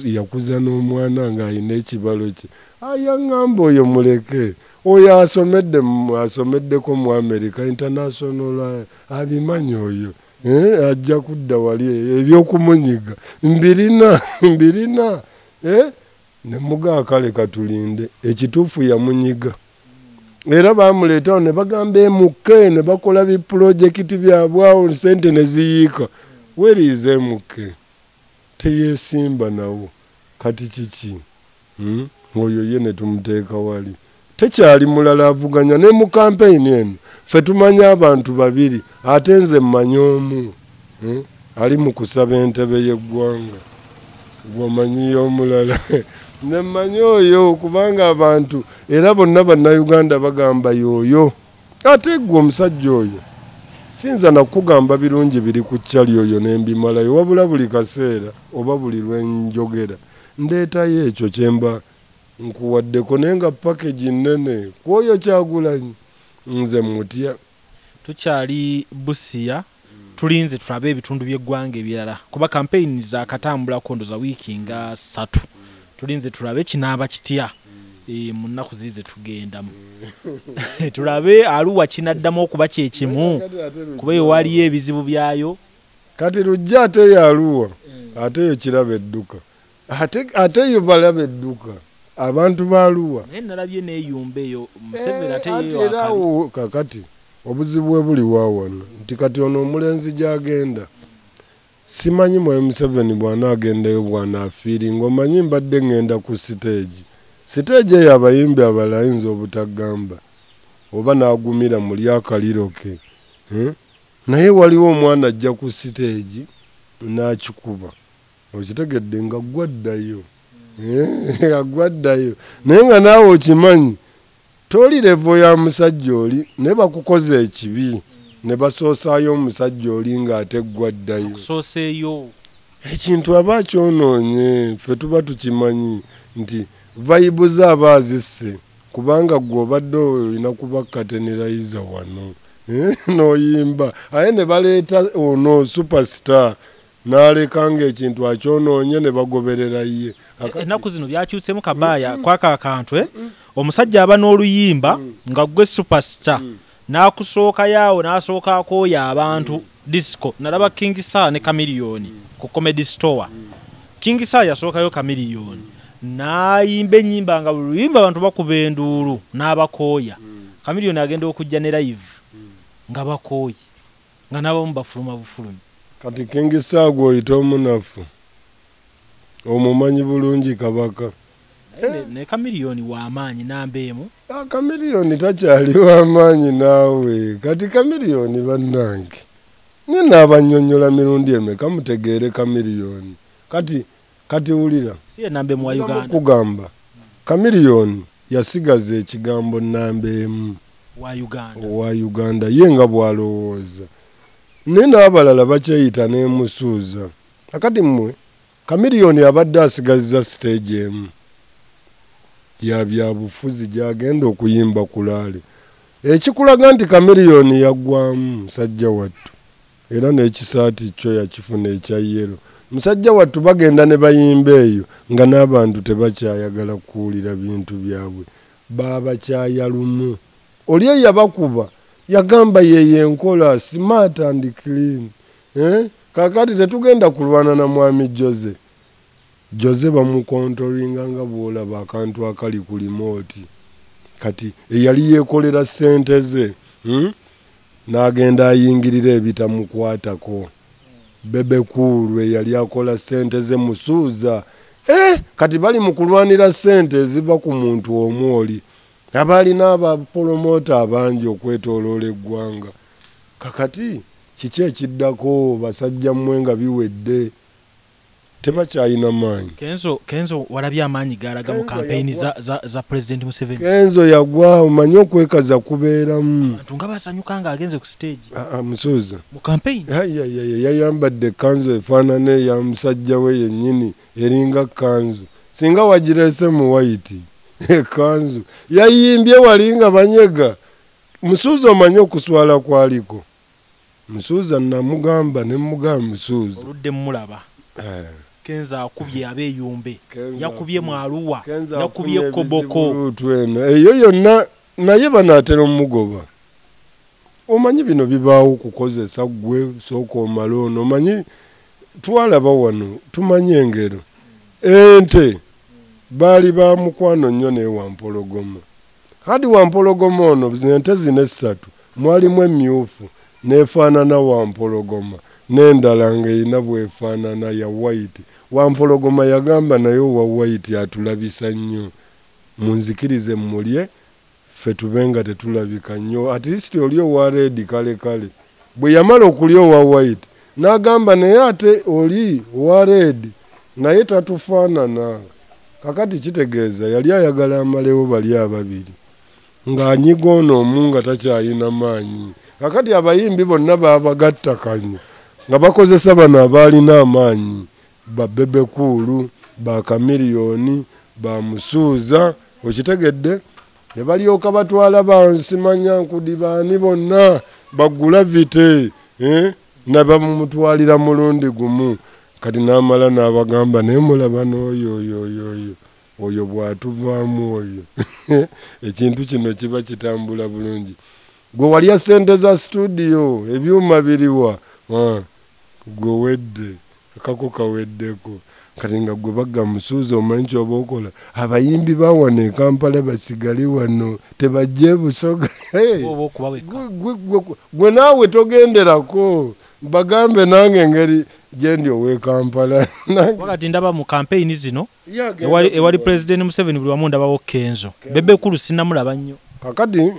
yakuza n'omwana ng'ayina ekibalo kye ayaŋŋamba oyo muleke oyo asomeddeko mu America international abimanyi oyo ajja kudda wali ebyokumunyiga mbirina nemuga kale katulinde ekituufu yamunyiga era bamuleetawo ne bagamba emuke ne bakola biprojekiti byabwawo sente ne ziyiika weriize emuke teyeesimba nawo kati kiki oyo ye ne tumuteeka wali tekyali mulala avuganya ne mu kampeyini eno ffe tumanya abantu babiri ate nze mmanyi omu ali mu kusaba entebe y'eggwanga Gwomanyi omulala nemmanyi oyo kubanga abantu era bonna bannayuganda bagamba yoyo ate gwe omusajja oyo sinza nakugamba birungi biri ku ccali oyo nembimalayo wabula buli kaseera oba buli lwenjogera ndeetayo ekyo kyemba nkuwaddeko naye nga package nnene kwoyo Kyagulanyi nze mutya tukyali Busia tulinze tulabe ebitundu by'eggwanga ebirala kuba campaign za katambula kondo za wiiki nga 3 tulinze tulabe kinaaba kitya mu nnaku zize tugendamu tulabe Arua kinaddamu okuba kyekimu kuba yo waliyo ebizibu byayo kati lujja ate yo Arua ate yo kiraba edduka ate yo balaba edduka abantu ba Arua naye nalabye neeyumba eyo Museveni ate yo kakati obuzibu bwe buli waawano nti kati ono omulenzi gy'agenda simanyi mwe Museveni bw'anaagendayo bw'anaafiiringa omanyi mbadde ngenda ku siteegi eyo abayimbi abalayinza obutagamba oba n'agumira mu lyakaliro ke naye waliwo omwana ajja ku siteegi n'akikuba okitegedde nga gwaddayo agwaddayo naye nga naawe okimanyi toli levo ya musajja oli ne bakukoze ekibi ne basoosaayo omusajja oli ng'ate gwaddayo kusooseeyo ekintu aba kyonoonye ffe tuba tukimanyi nti vayibu aba azisse kubanga gwe obadde olina kuba katenerayiza wano n'oyimba aye ne baleeta ono superstar n'aleka ng'ekintu akyonoonye ne bagoberera ye ennaku zino byakyuseemu kabaaya kwaka akantu omusajja aba n'oluyimba nga gwe superstar n'akusooka yaawo n'asooka akooya abantu disco nalaba King Sir ne Chameleone ku Comedy Store King Sir yasookayo Chameleone n'ayimba ennyimba nga buli luyimba abantu bakuba enduulu n'abakooya Chameleone agenda okujja ne live nga bakooyi nga n'abamu bafuluma bufulumi kati King Sir gwoyita omunafu omumanyi bulungi kabaka ne Chameleone w'amaanyi nambeemu Chameleone takyali w'amaanyi naawe kati Chameleone bannange nina abannyonnyola mirundi emeka mutegeere Chameleone kati wulira si nambeemu wa Uganda kugamba Chameleone yasigaza ekigambo nambeemu wa Uganda ye nga bw'alowooza nina abalala bakyeyita n'emusuuza akati mmwe Chameleone abadde asigaziza stage emu ya byabufuzi gyagenda okuyimba kulaale ekikulaga nti Chameleone yaggwamu musajja wattu era n'ekisaati kyo yakifuna ekya yero musajja wattu bagenda ne bayimba eyo nga n'abantu tebakyayagala kuwulira bintu byabwe baabakyaya lumu oli eyabakuba yagamba yeye enkola smart and clean kakati tetugenda kulwana na mwami Jose bamukontolinga nga bwolaba akantu akali ku remote kati eyali yekolera sente ze n'agenda ayingirira ebitamukwatako Bebe Cool yali akola sente ze musuuza kati bali mu kulwanira sente eziva ku muntu omwoli abalina abapromota abangi okwetooloola eggwanga kakati kiki ekiddako basajja mmwe nga biwedde tebakyayina maanyi Kenzo walabye amaanyi galaga mu campaign za President Museveni Kenzo yagwa omanyi okwekaza kubeeramu abantu nga basanyuka nga agenze ku stage musuuza mu campaign yayambadde kanzu efaanana ya musajja we yennyini eringa kanzu singa wagireese mu white kanzu yayimbye walinga banyega musuuza omanyi okuswala kwaliko musuuza namugamba ne mugamba musuuza oludde mulaba Kenza akubye abeeyumbe yakubye mu Arua yakubye Koboko eyo yonna naye banaatera omugoba omanyi bino bibaawo kukozesa gwe sooka omala ono omanyi twalaba wano tumanyi engero ente baali ba mukwano nnyo naye Wampologoma hadi Wampologoma ono ente zino 3 mwalimu emmyufu neefaanana Wampologoma n'endala ng'erina bwefaanana ya white Wampologoma yagamba nayo wa white atulabisa nnyo munzikirize mmulye ffe tube nga tetulabika nnyo at least oli owa red kale bwe yamala okulya owa white n'agamba naye ate oli owa red naye tatufaanana. Kakati kitegeeza yali ayagala amalewo bali ababiri ng'anyiga ono omu nga takyayina maanyi. Kakati abayimbi bonna baabagatta kanyo nga bakozesa bano abaalina amaanyi, ba Bebe Cool, ba Chameleone, ba Musuuza, okitegedde? Ne balyoka batwala Bansimanyankudi baani bonna bagula vite ne bamutwalira mulundi gumu. Kati n'amala n'abagamba naye mulaba n'oyo oyo bw'atuvaamu oyo ekintu kino kiba kitambula bulungi. Gwe walya ssente za studio ebyuma biriwa gwe wedde akako kaweddeko. Kati nga gwe bagga Musuuza omanyi kyoba okola abayimbi bawana e Kampala basigale wano tebajje Busoga. Gwe naawe togenderako bagambe nange engeri gyendi ow'e Kampala. Wakati ndaba mu campaign zino ewali President Museveni buli wamu ndabawo Kenzo. Bebe Cool sinnamulaba nnyo. Kakati ne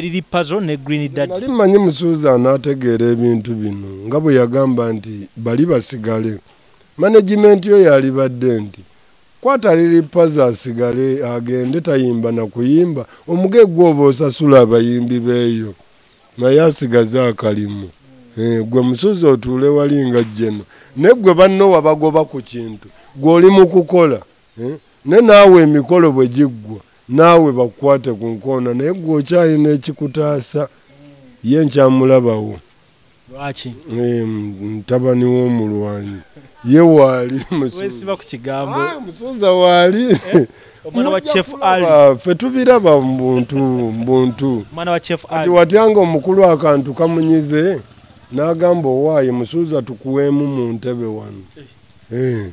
Lily Puzzle ne Green Daddy. Nali mmanyi Musuuza anaategeera ebintu bino nga bwe yagamba nti bali basigale. Management yo yalibadde nti kwata Lily Puzzle asigale agende tayimba na kuyimba omuge gwoba osasula abayimbi beeyo naye asigaze akalimu. Gwe Musuuza otuule wali nga jjeno ne gwe banno wabagoba ku kintu gw'oli mu kukola ne naawe emikolo bwe giggwa naawe bakwate ku nkoona naye gwe okyalina ekikutaasa ye nkyamulabawo. Lwaki? Mutabani w'omulwanyi ye waali Weesiba ku kigambo. Musuuza waali omwana wa Chief Ali. Ffe tubiraba mbuntu. Omwana wa Chief Ali. Kati watyanga omukulu akantu kamunyize n'agamba owaaye Musuuza tukuweemu mu ntebe wano.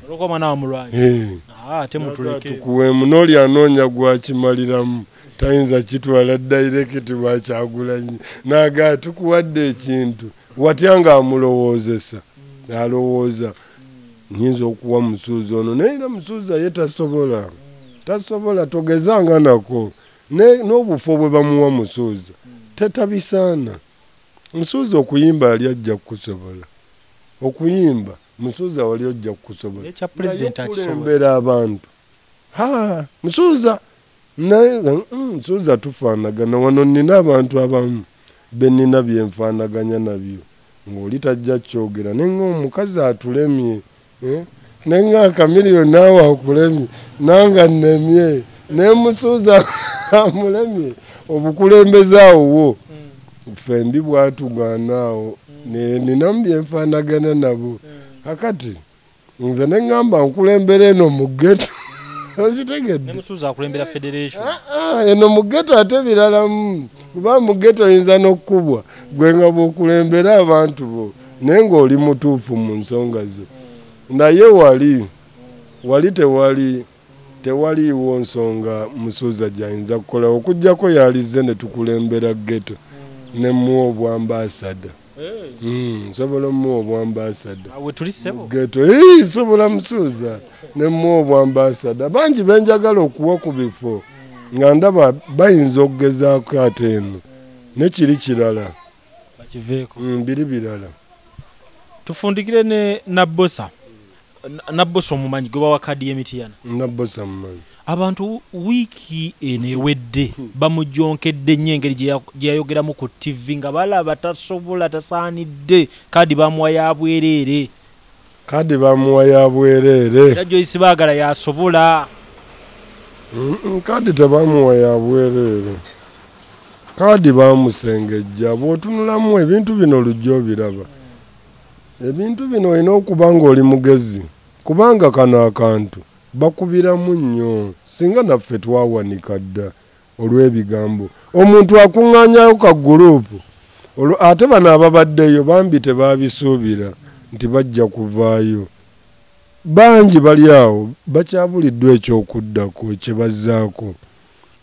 Olwo omwana wa mulwanyi. Temutuleke. Tukuweemu n'oli anoonya gwakimaliramu tayinza kitwala direct bwakyagulanyi n'agaa tukuwadde ekintu watyanga amulowoozesa alowooza nyinza okuwa Musuuza ono naye era Musuuza ye tasobola togezanga nako n'obufo bwe bamuwa Musuuza tetabisaana. Musuuza okuyimba yali ajja kukusobola okuyimba Musuuza wali ojja kukusobola kulembera abantu Musuuza naye Musuuza tufaanagana wano nina abantu abamu benina byenfaanaganya nabyo ng'oli tajja kyogera naye ng'omukazi atulemye naye nga Chameleone naawe akulemye nanga nnemye naye Musuuza amulemye obukulembeze awo wo fembi bwatugaanaawo ninamu byenfaanagana nabo. Kakati nze ne ngamba nkulembera eno mu ghetto ozitegedde. Ne Musuuza akulembera Federation. Eno mu ghetto ate biralamu kuba mu ghetto oyinza n'okkubwa gwe nga bw'okulembera abantu bo naye ng'oli mutuufu mu nsonga zo. Naye wali tewaliiwo nsonga Musuuza gy'ayinza kukola okuggyako yalize ne tukulembera ghetto ne muwa obwambasada. Sobola muwa obwambasada. Awe tuli ssebo. Ghetto sobola Musuuza ne muwa obwambasada. Bangi benjagala okuwa ku bifo nga ndaba bayinza okugezaako ate eno ne kiri kirala bakiveeko biri birala. Tufundikire ne Nabbosa omumanyi gwe bawa kadi y'Emityana. Nabbosa mumanyi. Abantu wiiki eno ewedde bamujonkedde nnyo engeri gye yayogeramu ku TV nga balaba tasobola tasaanidde kadi bamuwa ya bwereere. Era Joyce baagala yasobola. Kadi tebamuwa ya bwereere. Kadi bamusengejja bw'otunulamu ebintu bino lujja obiraba. Ebintu bino olina okuba ng'oli mugezi kubanga kano akantu bakubiramu nnyo singa naffe twawanika dda olw'ebigambo. Omuntu akuŋŋaanyayo ka guruupu ate bano ababaddeyo bambi tebaabisuubira nti bajja kuvaayo. Bangi bali awo bakyabuliddwa ekyokuddako kye bazzaako.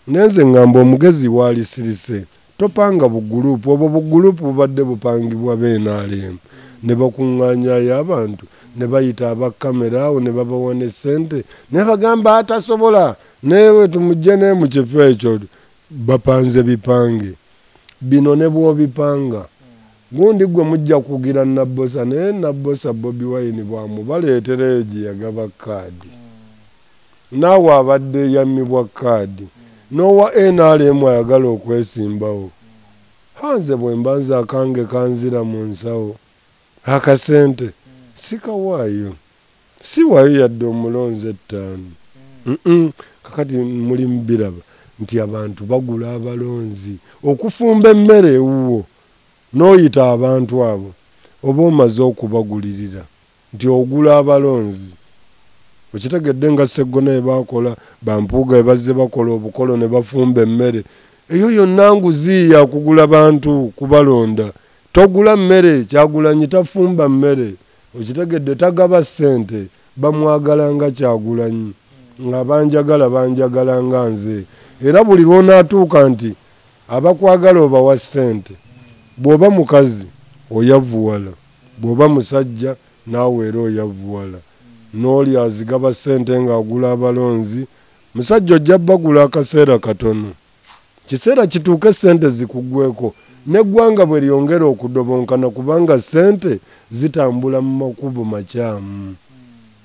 Nenze ngamba omugezi waali sirise topanga buguruupu obwo buguruupu bubadde bupangibwa b'NRM ne bakuŋŋaanyayo abantu ne bayita abakamera awo ne babawa ne ssente ne bagamba atasobola newe tumujje ne mu kifo ekyo bapanze bipange bino ne bw'obipanga gundi gwe mujja kugira Nabbosa naye Nabbosa Bobi Wine bwamubaleeterayo gye yagaba kaadi naawe abadde yammibwa kaadi n'owa NRM ayagala okwesimbawo hanze bwe mbanza akange kanzira mu nsawo akasente sikawaayo siwaayo yadde omulonzi 5 kakati muli mbiraba nti abantu bagula abalonzi okufumba emmere ewuwo n'oyita abantu abo oba omaze okubagulirira nti ogula abalonzi okitegedde nga Sseggona bakola bampuuga bazze bakola obukolo ne bafumba emmere eyo yonna nguzi ya kugula bantu kubalonda togula mmere Kyagulanyi tafumba mmere okitegedde tagaba ssente bamwagala nga Kyagulanyi nga banjagala nga nze era buli lw'onaatuuka nti abakwagala obawa ssente bw'oba mukazi oyavuwala bw'oba musajja naawe era oyavuwala n'oli azigaba ssente ng'agula abalonzi musajja ojja bagula akaseera katono kiseera kituuke ssente zikugweko n'eggwanga bwe lyongera okudobonkana kubanga ssente zitambula mu makubo makyamu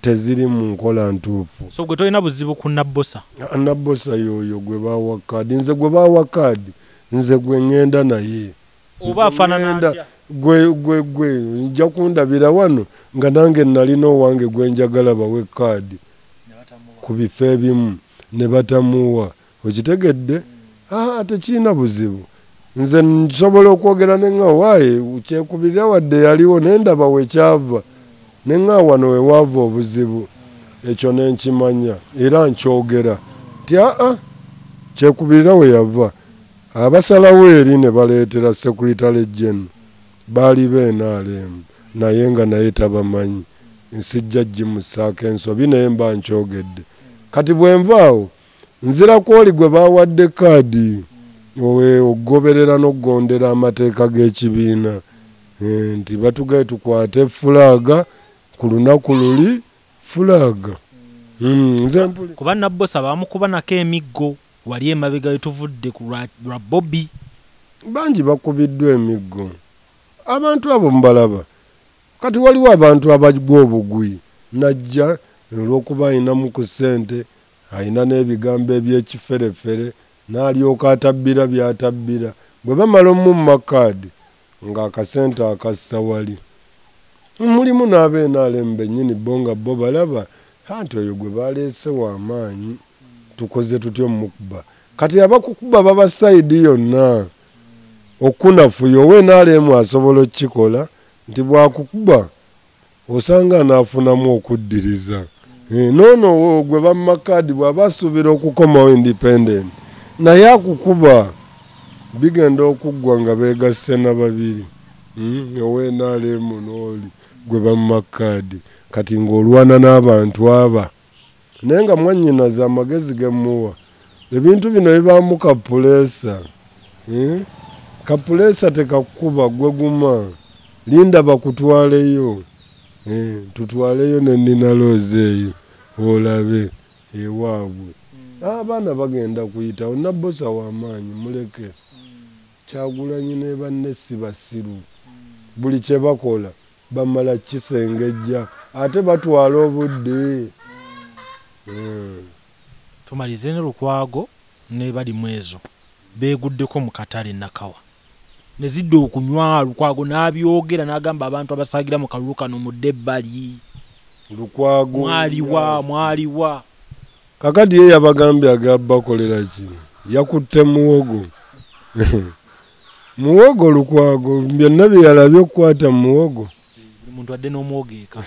teziri mu nkola ntuufu. So gwe tolina buzibu ku Nabbosa? Nabbosa yoyo gwe bawa kaadi nze gwe bawa kaadi nze gwe ngenda naye oba afaanana atya? Gwe nja kundabira wano nga nange nalina owange gwe njagala bawe kaadi ku bifo ebimu ne batamuwa okitegedde tekiina buzibu nze nsobola okwogera neŋŋawo waaye kyekubirira wadde yaliwo nendaba wekyava neŋŋawo wano wewaava obuzibu ekyo nenkimanya era nkyogera nti kyekubirira we yava abasalawo eri ne baleetera Secretary General baali NRM naye nga naye tabamanyi nsijja gimusaako ensobi naye mba nkyogedde kati bwe nvaawo nzira kwoli gwe baawadde kaadi ogoberera n'okugondera amateeka g'ekibiina nti batugaye tukwate fulaaga ku lunaku luli fulaaga kuba Nabbosa bamukubanako emiggo wali emabega wetuvudde ku lwa Bobi bangi bakubiddwa emiggo abantu abo mbalaba kati waliwo abantu abagwa obugwi najja olw'okuba ayinamu ku ssente ayina n'ebigambo ebyekiferefere n'alyoka atabbira byatabbira bwe bamala omumma kaadi ng'akasente akassa wali mulimu n'ab'NRM bennyini bo nga bo balaba anti oyo gwe baleese w'amaanyi tukoze tutyo mukuba kati abakukuba baba sayidi yonna okunafuyo NRM asobola okukikola nti bwakukuba osanga anaafunamu okuddiriza noono gwe bamma kaadi bw'aba asuubira okukomawo independent naye akukuba bigenda okuggwa nga beegasse na babiri NRM n'oli gwe bamma kaadi kati ng'olwana n'abantu aba naye nga mwannyinaza amagezi gemuwa ebintu bino bibaamu kapuleesa kapuleesa tekakuba gwe guma linda bakutwaleyo tutwaleyo nenina loozi eyo olabe ewaabwe abaana bagenda kuyitawo Nabbosa w'amaanyi muleke Kyagulanyi ne banne si basiru buli kye bakola bamala kisengejja ate batwala obudde tumalize ne Lukwago ne bali mwezo beeguddeko mu katale Nakawa ne zidde okunywa Lukwago n'abyogera n'agamba abantu abasagira mu kalulu kano mudde ebbali Lukwago mwaliwa kakati ye yabagambye agabba kolera ki yakutte muwogo muwogo Lukwago byonna bye yalabye okukwata muwogo omuntu adde n'omwogeeka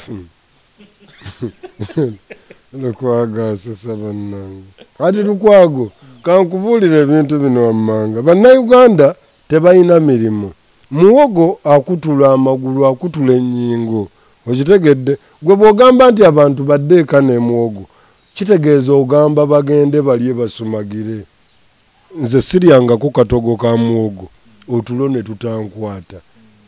Lukwago asasa bannange ati Lukwago kankubuulira ebintu bino wammanga bannayuganda tebalina mirimu muwogo akutula amagulu akutula ennyingo okitegedde gwe bw'ogamba nti abantu badde eka n'emuwogo kitegeeza ogamba bagende balye basumagire nze siryangako katogo ka muwogo otulo ne tutankwata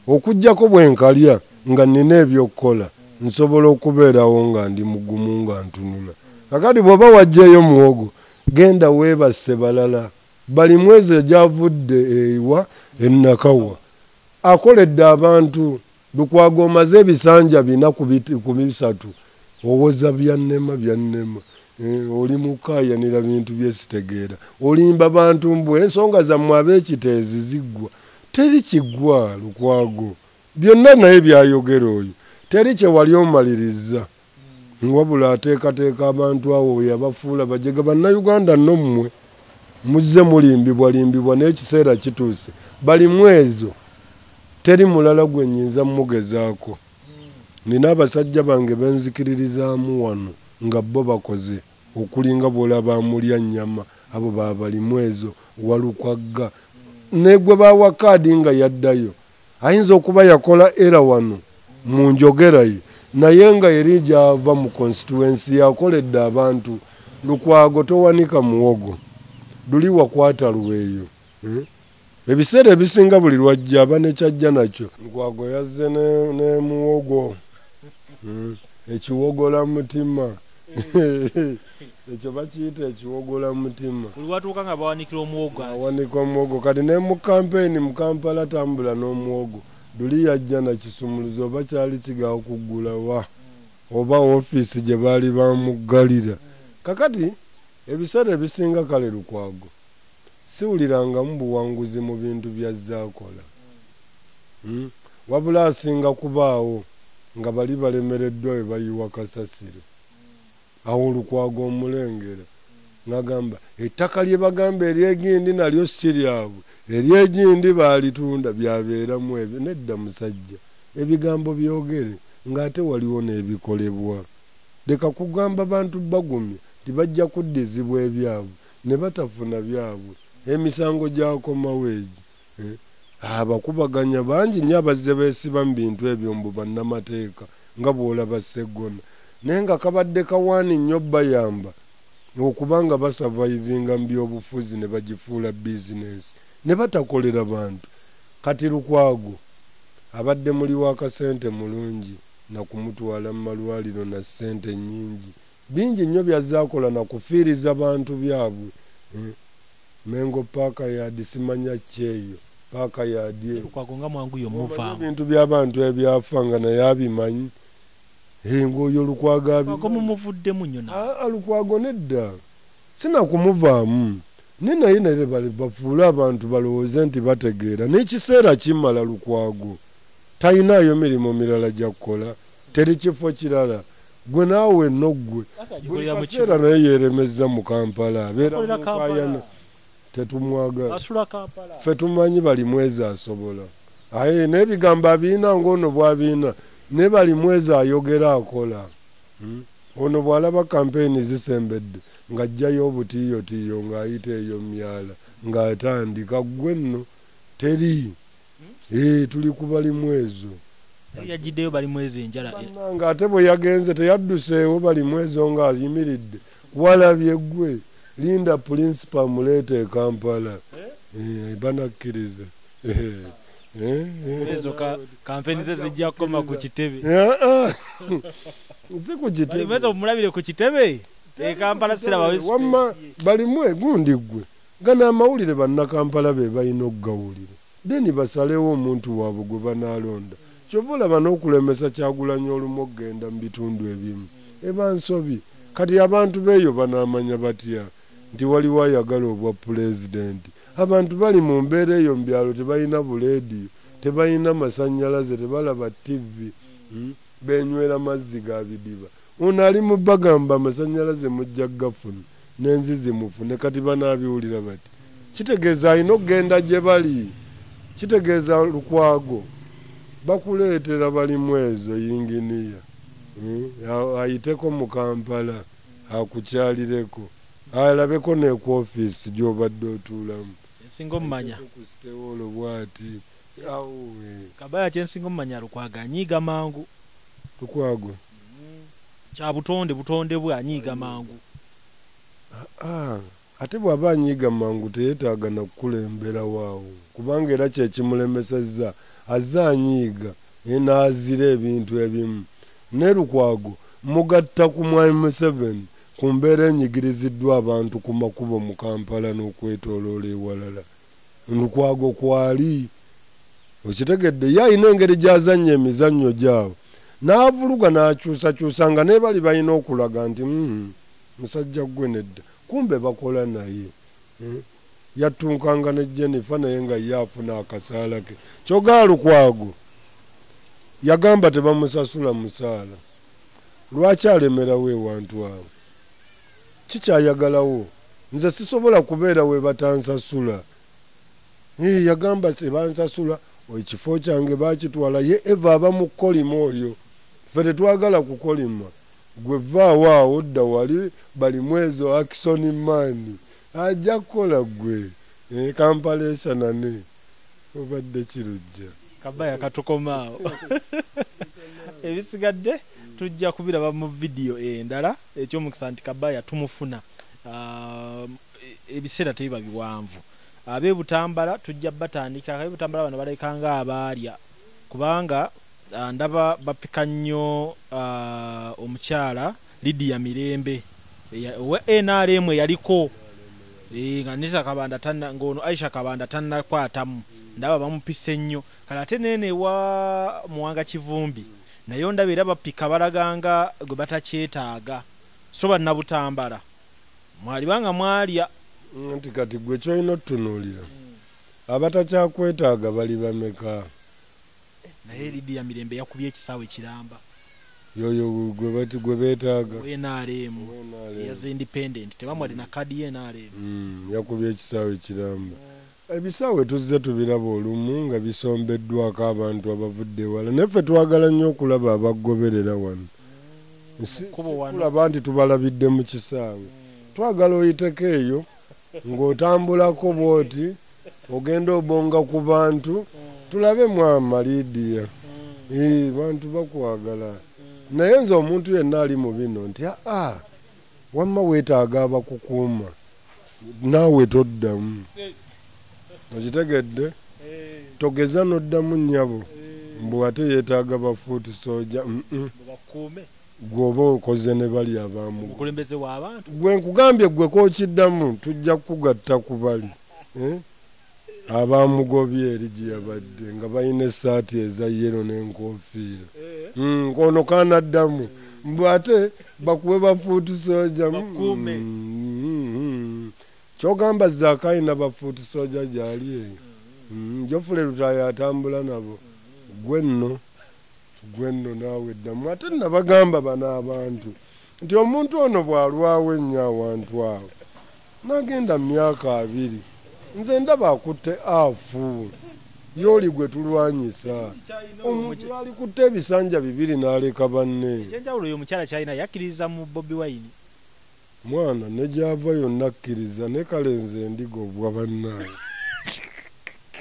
okujjako bwe nkalya nga nina ebyokukola nsobola okubeerawo nga ndi mugumu nga ntunula kakati bw'oba wajjaeyo muwogo genda weebase balala bali mwezi egyavudde ewa Nakawa akoledde abantu. Lukwago omaze ebisanja 4 ku 3 owoza byannema oli mukayanira bintu byesitegeera olimba bantu mbwe ensonga zammwe ab'ekiteezi ziggwa teri kiggwa Lukwago byonna naye byayogera oyo teri kye wali omaliriza wabula ateekateeka abantu awo yabafuula bajega bannayuganda nno mmwe muzze mulimbibwa n'ekiseera kituuse balimu ezo teri mulala gwe nnyinza mmugezaako nina abasajja bange benzikiririzaamu wano nga bo bakoze okulinga bw'olaba amulya nnyama abo balimu ezo Walukwagga negwe bawa kaadi nga yaddayo ayinza okuba yakola era wano mu njogera ye naye nga eri gy'ava mu constituency yakoledde abantu. Lukwago towanika muwogo luli wakwata lweyo ebiseera ebisinga buli lwajja aba nekyajja nakyo. Lukwago yazze ne muwogo ekiwogola mutima ekyo bakiyita ekiwogola mutima. Buli watuuka nga bawanikira omuwogo. Awanika omuwogo kati ne mu kampeyini mu Kampala tambula n'omuwogo luli yajja na kisumuluzo oba kyali kigawo kuggula wa oba ofiisi gye baali bamuggalira. Kakati ebiseera ebisinga kale Lukwago siwulirangamu buwanguzi mu bintu byazze akola wabula asinga kubaawo nga bali balemereddwa we bayiwa kasasiro awo Lukwago omulengera ngagamba ettaka lye bagamba eryegindi nalyo si lyabwe eryegindi baalitunda byabeeramu ebyo nedda musajja ebigambo byogere ng'ate waliwo n'ebikolebwa. Leka kugamba bantu bagumye tibajja kuddizibwa ebyabwe ne batafuna byabwe emisango gyakomawo egyo abakubaganya bangi nnyo abazze beesiba mu bintu ebyo mbu bannamateeka nga bw'olaba Sseggona naye nga kabadde kawaani nnyo bayamba okubanga basavayivinga mu byobufuzi ne bagifuula bizinesi ne batakolera bantu. Kati Lukwago abadde muli wakasente mulungi na kumutwala mu malwaliro na ssente nnyingi bingi nnyo byazaakola na kufiiriza bantu byabwe. Mengo paaka yadi simanya kyeyo paaka yadi Lukwago nga mwangu yomuvaamu ebintu by'abantu ebyafanga naye abimanyi ng'oyo Lukwago Lukwago mumuvuddemu nnyo nawe. Lukwago nedda sina kumuvaamu naye bafuule abantu balowooze nti bategeera n'ekiseera kimala. Lukwago tayinaayo mirimu mirala gy'akukola teri kifo kirala gwe naawe nno ggwe buli kaseera naye yeeremezza mu Kampala abeera mukayana tetumwagala ffe tumanyi bali mwezi asobola aye n'ebigambo abiina ng'ono bw'abiina ne bali mwezi ayogera akola. Ono bw'alaba kampeyini zisembedde ng'ajjayo obutiiyotiiyo ng'ayita eyo myala ng'atandika ggwe nno teri tuli ku bali mwezo yajjiddeyo bali mwezi enjala ng'ate bwe yagenze teyadduseewo bali mwezo ng'ayimiridde walabye ggwe linda principal muleete e Kampala banakkiriza ezo kampeni ze zijja kukoma ku kitebe si ku kitebe bali mulabire ku kitebe e Kampala siraba wamma balimwe gundi ggwe gana amawulire bannakampala be balina okugawulira deni basalewo omuntu waabwe gwe banaalonda kyova olaba n'okulemesa Kyagulanyi olumu okgenda mu bitundu ebimu eba nsobi. Kati abantu beeyo banaamanya batya nti waliwo ayagala obwa pulezidenti. Abantu bali mu mbeera eyo mu byalo tebalina buleediyo tebalina masannyalaze tebalaba TV benywera mazzi ga bidiba. Ono ali mu bagamba amasannyalaze mujja gafuna n'enzizi mufune kati banaabiwulira bati kitegeeza alina okgenda gye bali. Kitegeeza Lukwago bakuleetera bali mwezo yinginiya ayiteko mu Kampala akukyalireko alabeko ne ku ofiisi gy'obadde otuulamu. Nsinga omumanya kusitewolo bw'ati Kabaya kyensinga omumanya Lukwago anyiiga mangu. Lukwago kya butonde bwe anyiiga mangu. Ate bw'aba anyiiga mangu teyeetaaga na kukulembera waawo kubanga era kye kimulemesezza azze anyiiga n'azira ebintu ebimu. Ne Lukwago mugatta ku Mwami Museveni ku mbeera enyigiriziddwa abantu ku makubo mu Kampala n'okwetooloola ewalala. Lukwago kwali okitegedde ye alina engeri gy'azannya emizannyo gyabwe n'avuluga n'akyusakyusa nga ne bali balina okulaga nti musajja gwe nedda kumbe bakola naye yattunkanga ne Jennifer naye nga ye afuna akasaala ke kyogaa Lukwago yagamba tebamusasula musaala lwaki alemerawo ewantu awo kikyayagalawo nze sisobola kubeera we batansasula yagamba tebansasula ekifo kyange bakitwala ye Eva abamukolima oyo ffe tetwagala kukolima gwe vaawo awo dda wali bali mwezo Ackson Mani ajja kukola gwe kampaleesanane obadde kirujja Kabaya katukomaawo ebisigadde tujja kubiraba mu vidiyo endala ekyomukisa nti Kabaya tumufuna ebiseera tebiba biwanvu ab'ebutambala tujja batandika ab'ebutambala bano balekanga abaalya kubanga ndaba bapika nnyo omukyala Lydia Mirembe owa NRM yaliko nga Nisa Kabanda tanna ngono Aisha Kabanda tanna kwatamu ndaba bamupise nnyo kala ate nene wa Muwanga Kivumbi nayo ndaba era bapika balaganga gwe batakyetaaga so bannabutambala mwalibanga mwalya nti kati gwe kyolina otutunuulira abatakyakwetaaga bali bameka naye Lydia Mirembe yakubye ekisaawe kiramba yoyo gwe beetaaga NRM yaze independent tebamwali na kadi ye NRM yakubye ekisaawe kiramba ebisaawe tuzze tubiraba olumu nga bisombeddwako abantu abavudde wala neffe twagala nnyo okulaba abagoberera wano kulaba nti tubalabidde mu kisaawe twagala oyiteko eyo ng'otambulako bwoti ogenda obonga ku bantu tulabe mwama Lydia bantu bakwagala naye nze omuntu yenna ali mu bino nti wamma weetaaga abakukuuma naawe toddamu okitegedde togeza noddamu nnyabo mbu ate yeetaaga bafuuti soja gwoba okoze ne bali abamu gwe nkugambye gwe kookiddamu tujja kukugatta ku bali abamugobye eri gye yabadde nga balina essaati eza yero n'enkofiira kono kanaddamu mbu ate bakuwe bafuuti soja kyogamba Zaakayina bafuuti soja gyali eyo Jofule Lutaaya atambula nabo gwe nno naawe ddamu ate nabagamba bano abantu nti omuntu ono bw'alwawo ennyo awantu awo n'agenda myaka 2 nze ndaba akutte afu yoli gwe tulwanyisa omuntu alikutte ebisanja 2 n'aleka banne ekyenjawulo oyo omukyala kyalina yakkiriza mu Bobi Wine mwana ne gyava yonna akkiriza ne kale nze ndigobwa bannaye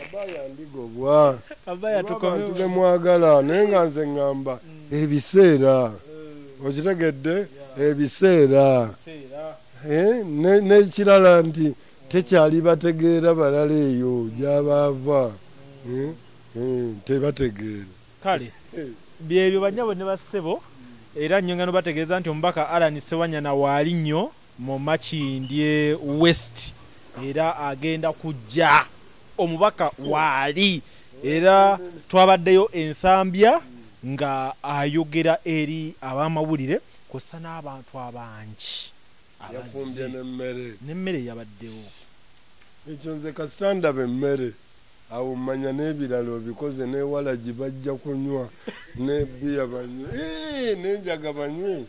Kabaya ndigobwa abantu bemwagala naye nga nze ŋŋamba ebiseera okitegedde ebiseera n'ekirala nti tekyali bategeera balala eyo gy'abaava tebategeera kale byebyo banyabo ne bassebo era nnyo ngano bategeeza nti omubaka Alan Sewanyana waali nnyo mu Makindye West era agenda kujja omubaka waali era twabaddeyo ensambya nga ayogera eri abamawulire kosa n'abantu abangi yafumbye n'emmere yabaddewo ekyo nze kasita ndaba emmere awo mmanya n'ebiralo bikoze n'ewala gye bajja kunywa ne bbiya banywe n'enjaga banywe